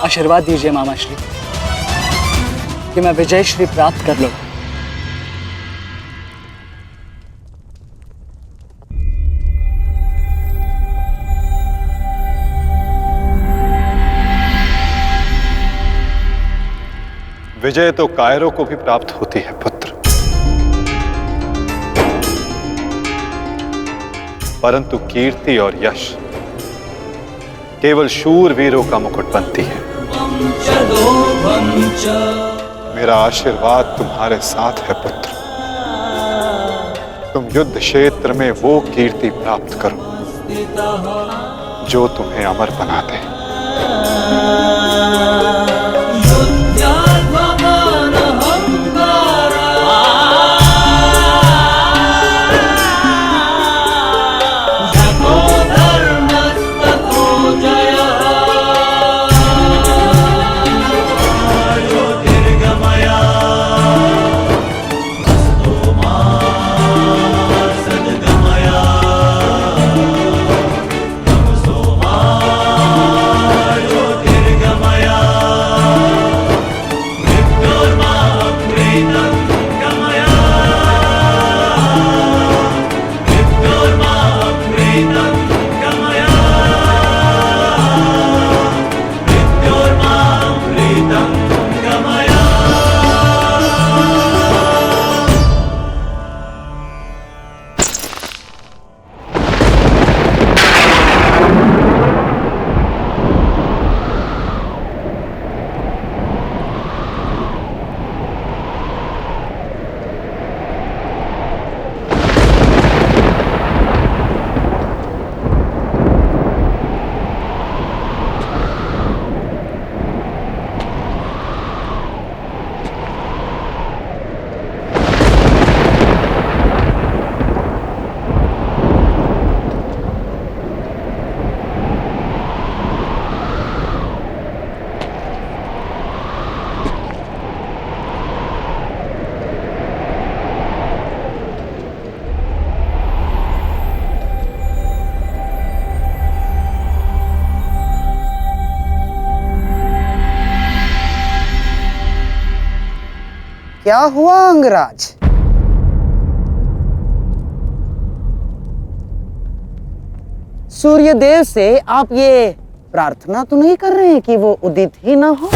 आशीर्वाद दीजिए मामा श्री कि मैं विजय श्री प्राप्त कर लूं। विजय तो कायरों को भी प्राप्त होती है पुत्र, परंतु कीर्ति और यश केवल शूरवीरों का मुकुट बनती है। मेरा आशीर्वाद तुम्हारे साथ है पुत्र। तुम युद्ध क्षेत्र में वो कीर्ति प्राप्त करो जो तुम्हें अमर बना दे। क्या हुआ अंगराज? सूर्यदेव से आप ये प्रार्थना तो नहीं कर रहे हैं कि वो उदित ही ना हो?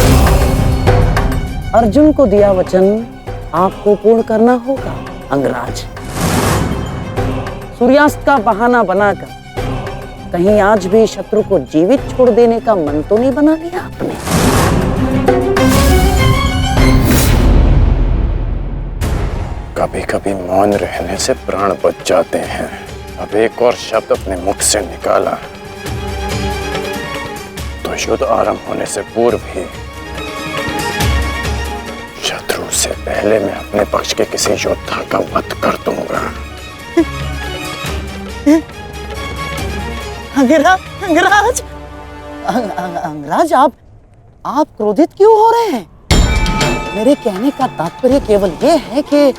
अर्जुन को दिया वचन आपको पूर्ण करना होगा अंगराज। सूर्यास्त का बहाना बनाकर कहीं आज भी शत्रु को जीवित छोड़ देने का मन तो नहीं बना लिया आपने? कभी कभी मौन रहने से प्राण बच जाते हैं। अब एक और शब्द अपने मुख से निकाला तो युद्ध आरंभ होने से पूर्व ही शत्रु से पहले मैं अपने पक्ष के किसी योद्धा का वध कर दूंगा। अंगराज, अंगराज आप क्रोधित क्यों हो रहे हैं? मेरे कहने का तात्पर्य केवल यह है कि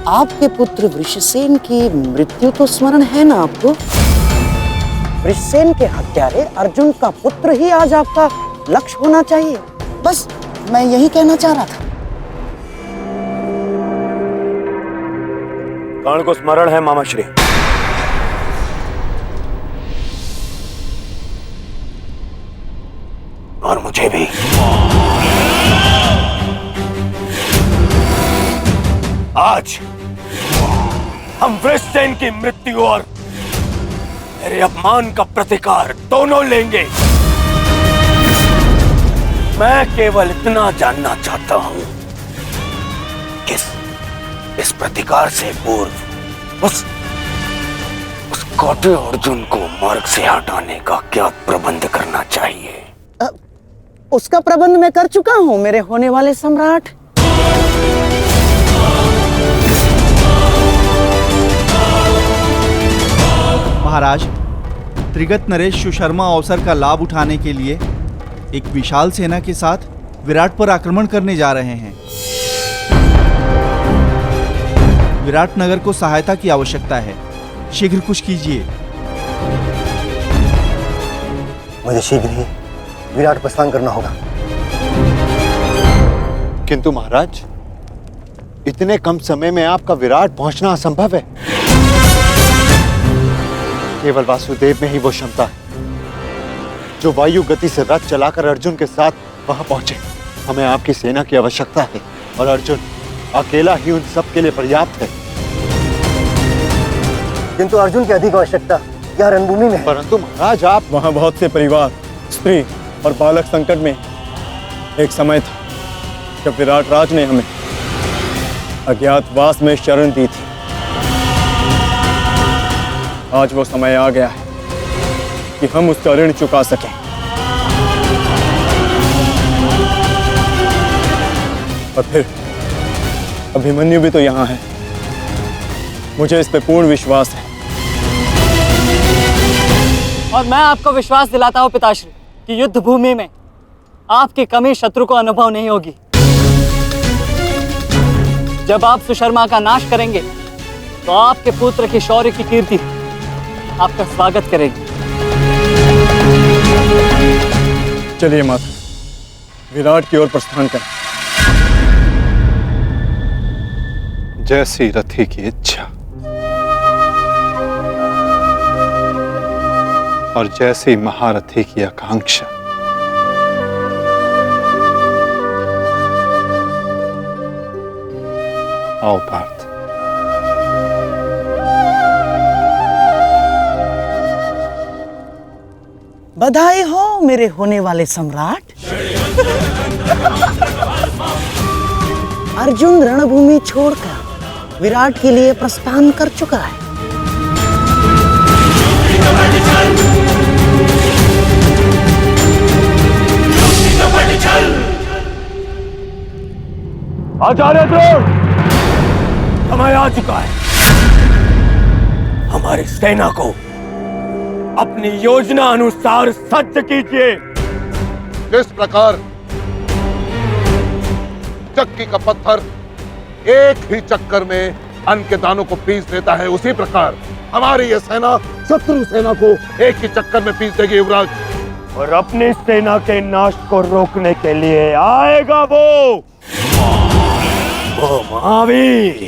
आपके पुत्र वृषसेन की मृत्यु तो स्मरण है ना आपको? वृषसेन के हत्यारे अर्जुन का पुत्र ही आज आपका लक्ष्य होना चाहिए। बस मैं यही कहना चाह रहा था। कर्ण को स्मरण है मामा श्री। और मुझे भी। आज हम वृषसेन की मृत्यु और मेरे अपमान का प्रतिकार दोनों लेंगे। मैं केवल इतना जानना चाहता हूं कि इस प्रतिकार से पूर्व उस कौटे अर्जुन को मार्ग से हटाने का क्या प्रबंध करना चाहिए? उसका प्रबंध मैं कर चुका हूं मेरे होने वाले सम्राट। महाराज, त्रिगत नरेश सुशर्मा अवसर का लाभ उठाने के लिए एक विशाल सेना के साथ विराट पर आक्रमण करने जा रहे हैं। विराट नगर को सहायता की आवश्यकता है, शीघ्र कुछ कीजिए। मुझे शीघ्र ही विराट प्रस्थान करना होगा। किंतु महाराज, इतने कम समय में आपका विराट पहुंचना असंभव है। केवल वासुदेव में ही वो क्षमता है जो वायु गति से रथ चलाकर अर्जुन के साथ वहां पहुंचे। हमें आपकी सेना की आवश्यकता है और अर्जुन अकेला ही उन सब के लिए पर्याप्त है। किंतु अर्जुन की अधिक आवश्यकता यह रणभूमि में है। परंतु महाराज, आप वहां बहुत से परिवार, स्त्री और बालक संकट में। एक समय था जब विराट राज ने हमें अज्ञातवास में शरण दी थी। आज वो समय आ गया है कि हम उसका ऋण चुका सकें। और फिर अभिमन्यु भी तो यहाँ है। मुझे इस पे पूर्ण विश्वास है। और मैं आपको विश्वास दिलाता हूँ पिताश्री कि युद्ध भूमि में आपकी कमी शत्रु को अनुभव नहीं होगी। जब आप सुशर्मा का नाश करेंगे तो आपके पुत्र की शौर्य की कीर्ति आपका स्वागत करेगी। चलिए माता, विराट की ओर प्रस्थान करें। जैसी रथी की इच्छा और जैसी महारथी की आकांक्षा। आओ पार्थ। बधाई हो मेरे होने वाले सम्राट। अर्जुन रणभूमि छोड़कर विराट के लिए प्रस्थान कर चुका है। आचार्य द्रोण, समय आ चुका है। हमारी सेना को अपनी योजना अनुसार सज्ज कीजिए। जिस प्रकार चक्की का पत्थर एक ही चक्कर में अन्न के दानों को पीस देता है, उसी प्रकार हमारी यह सेना शत्रु सेना को एक ही चक्कर में पीस देगी युवराज। और अपनी सेना के नाश को रोकने के लिए आएगा वो महावीर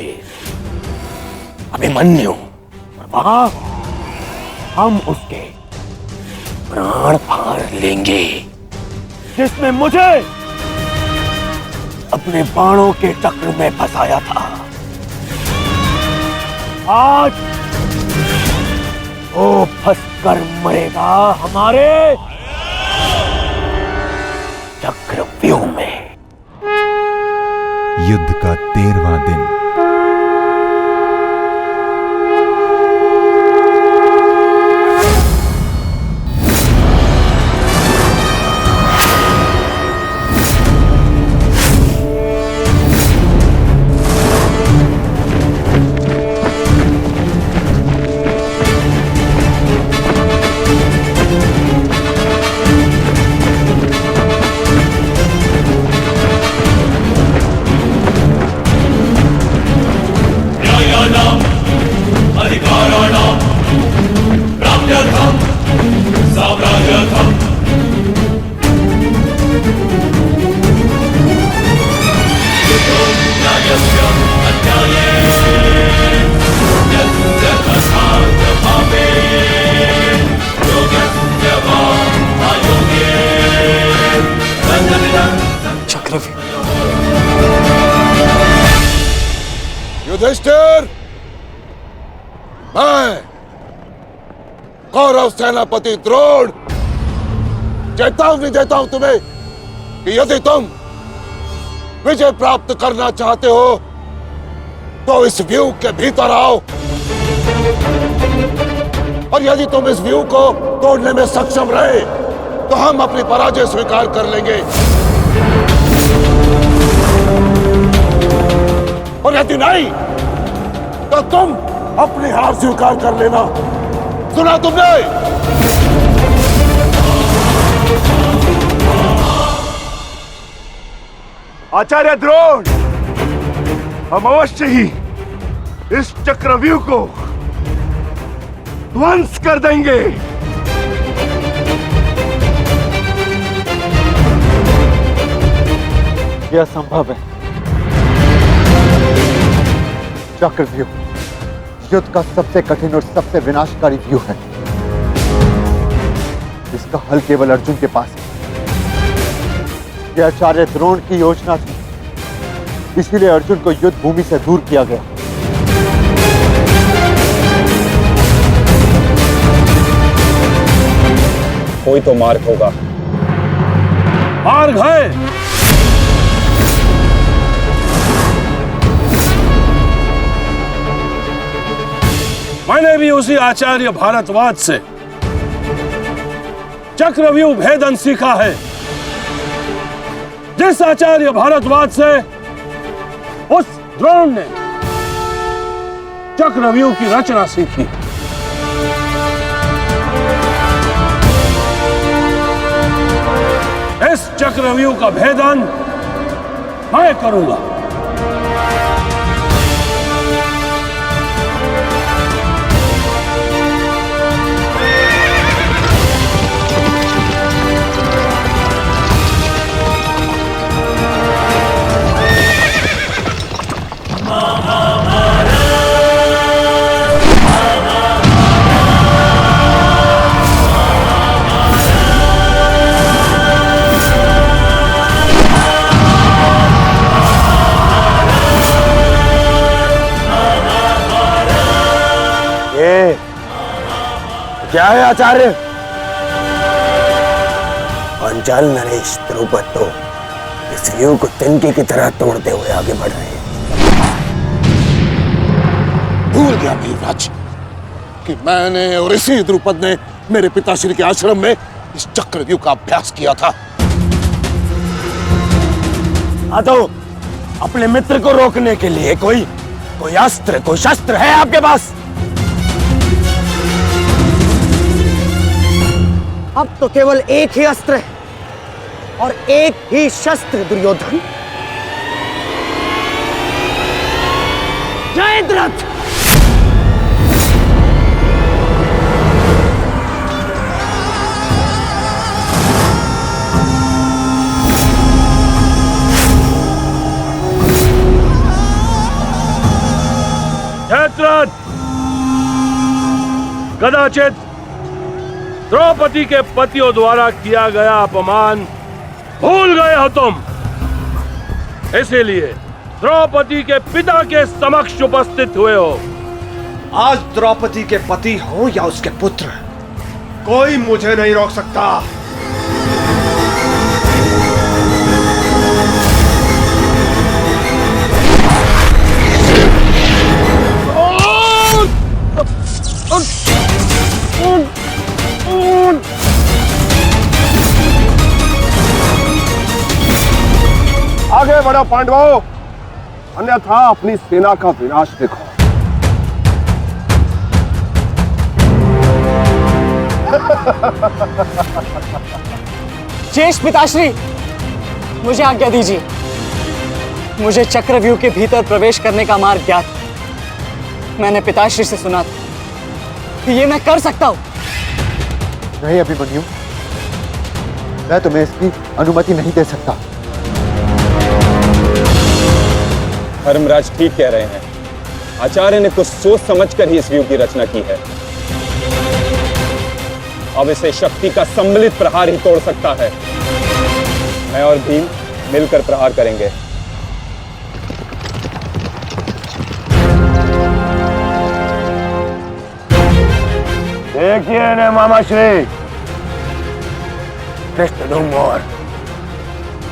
अभिमन्यु। और वहां हम उसके प्राण फाड़ लेंगे, जिसने मुझे अपने बाणों के चक्र में फंसाया था। आज वो फंसकर मरेगा हमारे चक्रव्यूह में। युद्ध का 13वां दिन। युधिष्ठिर, मैं कौरव सेनापति द्रोण चेतावनी देता हूं तुम्हें कि यदि तुम विजय प्राप्त करना चाहते हो तो इस व्यू के भीतर आओ, और यदि तुम इस व्यू को तोड़ने में सक्षम रहे तो हम अपनी पराजय स्वीकार कर लेंगे, और यदि नहीं तो तुम अपनी हार स्वीकार कर लेना। सुना तुमने? आचार्य द्रोण, हम अवश्य ही इस चक्रव्यूह को ध्वंस कर देंगे। यह असंभव है। चक्रव्यूह युद्ध का सबसे कठिन और सबसे विनाशकारी व्यू है। इसका हल केवल अर्जुन के पास है। यह आचार्य द्रोण की योजना थी, इसीलिए अर्जुन को युद्ध भूमि से दूर किया गया। कोई तो मार्ग होगा। मार्ग है। मैंने भी उसी आचार्य भारद्वाज से चक्रव्यूह भेदन सीखा है, जिस आचार्य भारद्वाज से उस द्रोण ने चक्रव्यूह की रचना सीखी। इस चक्रव्यूह का भेदन मैं करूंगा। क्या है आचार्य? पांचाल नरेश द्रुपद तो इस व्यू को तिनके की तरह तोड़ते हुए आगे बढ़ रहे हैं। भूल गया वीरराज कि मैंने और इसी द्रुपद ने मेरे पिताश्री के आश्रम में इस चक्रव्यूह का अभ्यास किया था। तो अपने मित्र को रोकने के लिए कोई अस्त्र, कोई शस्त्र है आपके पास? अब तो केवल एक ही अस्त्र है और एक ही शस्त्र दुर्योधन। जयद्रथ! जयद्रथ, कदाचित द्रौपदी के पतियों द्वारा किया गया अपमान भूल गए हो तुम, इसीलिए द्रौपदी के पिता के समक्ष उपस्थित हुए हो। आज द्रौपदी के पति हो या उसके पुत्र, कोई मुझे नहीं रोक सकता। आगे बढ़ो पांडवों, अन्यथा अपनी सेना का विनाश देखो। शेष पिताश्री, मुझे आज्ञा दीजिए। मुझे चक्रव्यूह के भीतर प्रवेश करने का मार्ग ज्ञात है। मैंने पिताश्री से सुना था कि ये मैं कर सकता हूं। नहीं अभिमन्यु, मैं तुम्हें इसकी अनुमति नहीं दे सकता। धर्मराज ठीक कह रहे हैं। आचार्य ने कुछ सोच समझकर ही इस व्यू की रचना की है। अब इसे शक्ति का सम्मिलित प्रहार ही तोड़ सकता है। मैं और भीम मिलकर प्रहार करेंगे। देखिए ने मामा श्री, कृष्ण और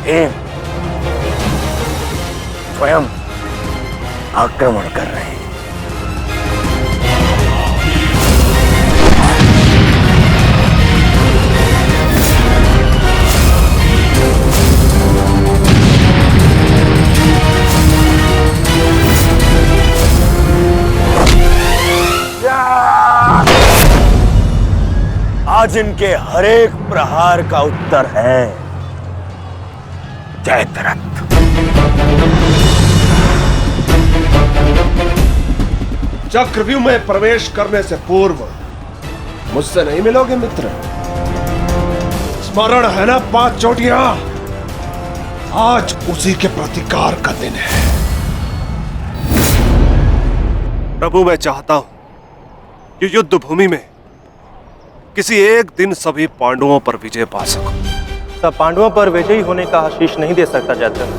भीम स्वयं आक्रमण कर रहे हैं। आज इनके हर एक प्रहार का उत्तर है जयद्रथ। चक्रव्यूह में प्रवेश करने से पूर्व मुझसे नहीं मिलोगे मित्र? स्मरण है ना 5 चोटियां? आज उसी के प्रतिकार का दिन है। प्रभु, मैं चाहता हूं कि युद्ध भूमि में किसी एक दिन सभी पांडवों पर विजय पा सकूं। सब पांडवों पर विजयी होने का आशीष नहीं दे सकता जयद्रथ,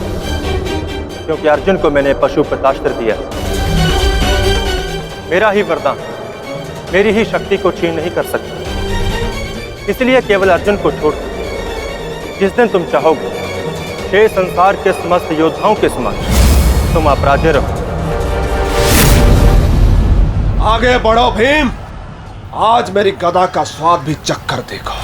क्योंकि अर्जुन को मैंने पशुपतास्त्र दिया। मेरा ही वरदान मेरी ही शक्ति को छीन नहीं कर सकता। इसलिए केवल अर्जुन को छोड़ जिस दिन तुम चाहोगे शेष संसार के समस्त योद्धाओं के समक्ष तुम अपराजय रहो। आगे बढ़ो भीम, आज मेरी गदा का स्वाद भी चक्कर देखो।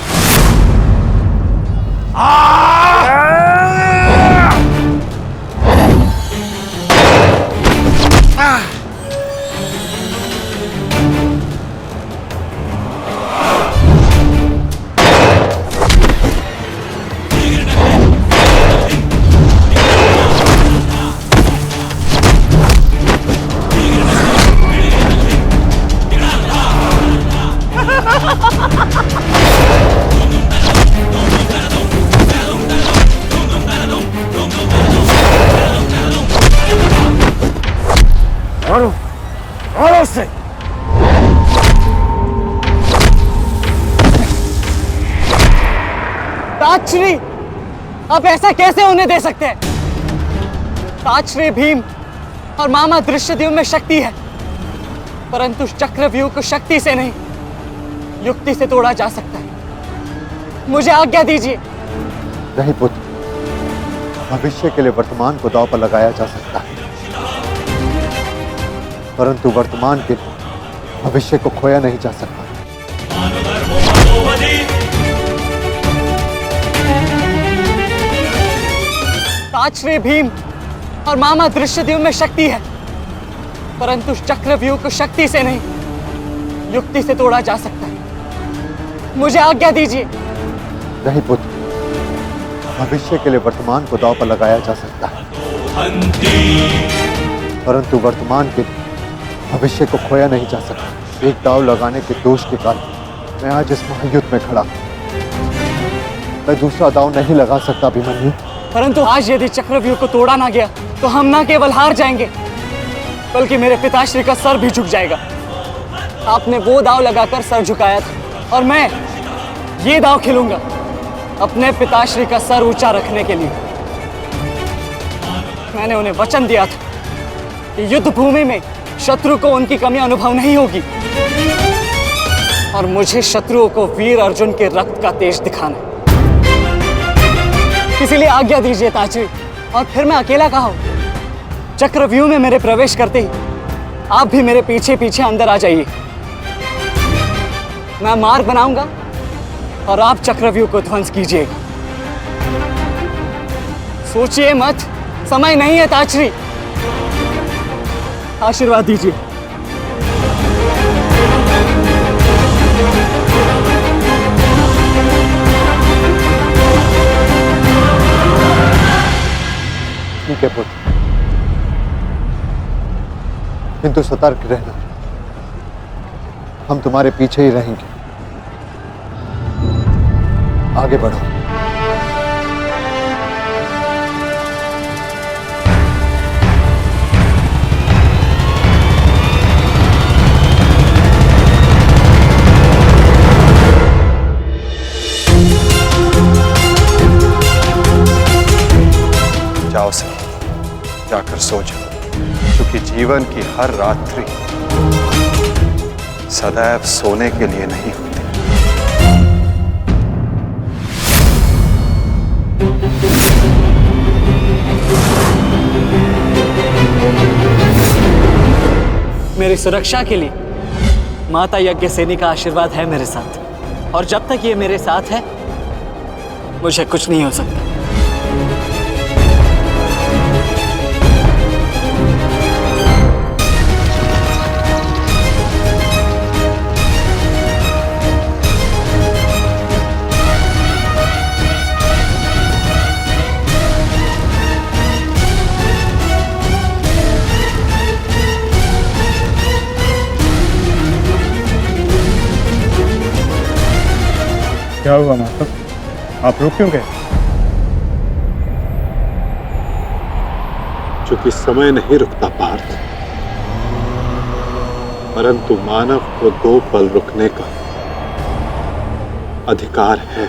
मारो से। ताजश्री, आप ऐसा कैसे होने दे सकते हैं? ताजश्री भीम और मामा दृश्यद्युम्न में शक्ति है, परंतु चक्रव्यूह को शक्ति से नहीं युक्ति से तोड़ा जा सकता है। मुझे आज्ञा दीजिए। नहीं पुत्र, भविष्य के लिए वर्तमान को दांव पर लगाया जा सकता है, परंतु वर्तमान के भविष्य को खोया नहीं जा सकता। ताजश्री भीम और मामा दृश्यद्युम्न में शक्ति है, परंतु चक्रव्यूह को शक्ति से नहीं युक्ति से तोड़ा जा सकता है। मुझे आज्ञा दीजिए। नहीं पुत्र, भविष्य के लिए वर्तमान को दांव पर लगाया जा सकता है, परंतु वर्तमान के भविष्य को खोया नहीं जा सकता। एक दांव लगाने के दोष के कारण मैं आज इस महायुद्ध में खड़ा हूं। मैं दूसरा दांव नहीं लगा सकता अभिमन्यु। परंतु आज यदि चक्रव्यूह को तोड़ा ना गया तो हम ना केवल हार जाएंगे, बल्कि मेरे पिताश्री का सर भी झुक जाएगा। आपने वो दांव लगाकर सर झुकाया था और मैं ये दांव खेलूंगा अपने पिताश्री का सर ऊंचा रखने के लिए। मैंने उन्हें वचन दिया था कि युद्ध भूमि में शत्रु को उनकी कमी अनुभव नहीं होगी, और मुझे शत्रुओं को वीर अर्जुन के रक्त का तेज दिखाना है। इसीलिए आज्ञा दीजिए ताजश्री, और फिर मैं अकेला कहाँ हूं? चक्रव्यूह में मेरे प्रवेश करते ही आप भी मेरे पीछे पीछे अंदर आ जाइए। मैं मार्ग बनाऊंगा और आप चक्रव्यूह को ध्वंस कीजिएगा। सोचिए मत, समय नहीं है ताजश्री। आशीर्वाद दीजिए। ठीक है पुत्र, किंतु सतर्क रहना, हम तुम्हारे पीछे ही रहेंगे। आगे बढ़ो। जाओ सर, जाकर सो जाओ, क्योंकि जीवन की हर रात्रि सदैव सोने के लिए नहीं होती। मेरी सुरक्षा के लिए माता यज्ञसेनी का आशीर्वाद है मेरे साथ, और जब तक ये मेरे साथ है मुझे कुछ नहीं हो सकता। क्या हुआ माता? आप रुक क्यों गए? चूंकि समय नहीं रुकता पार्थ, परंतु मानव को 2 पल रुकने का अधिकार है।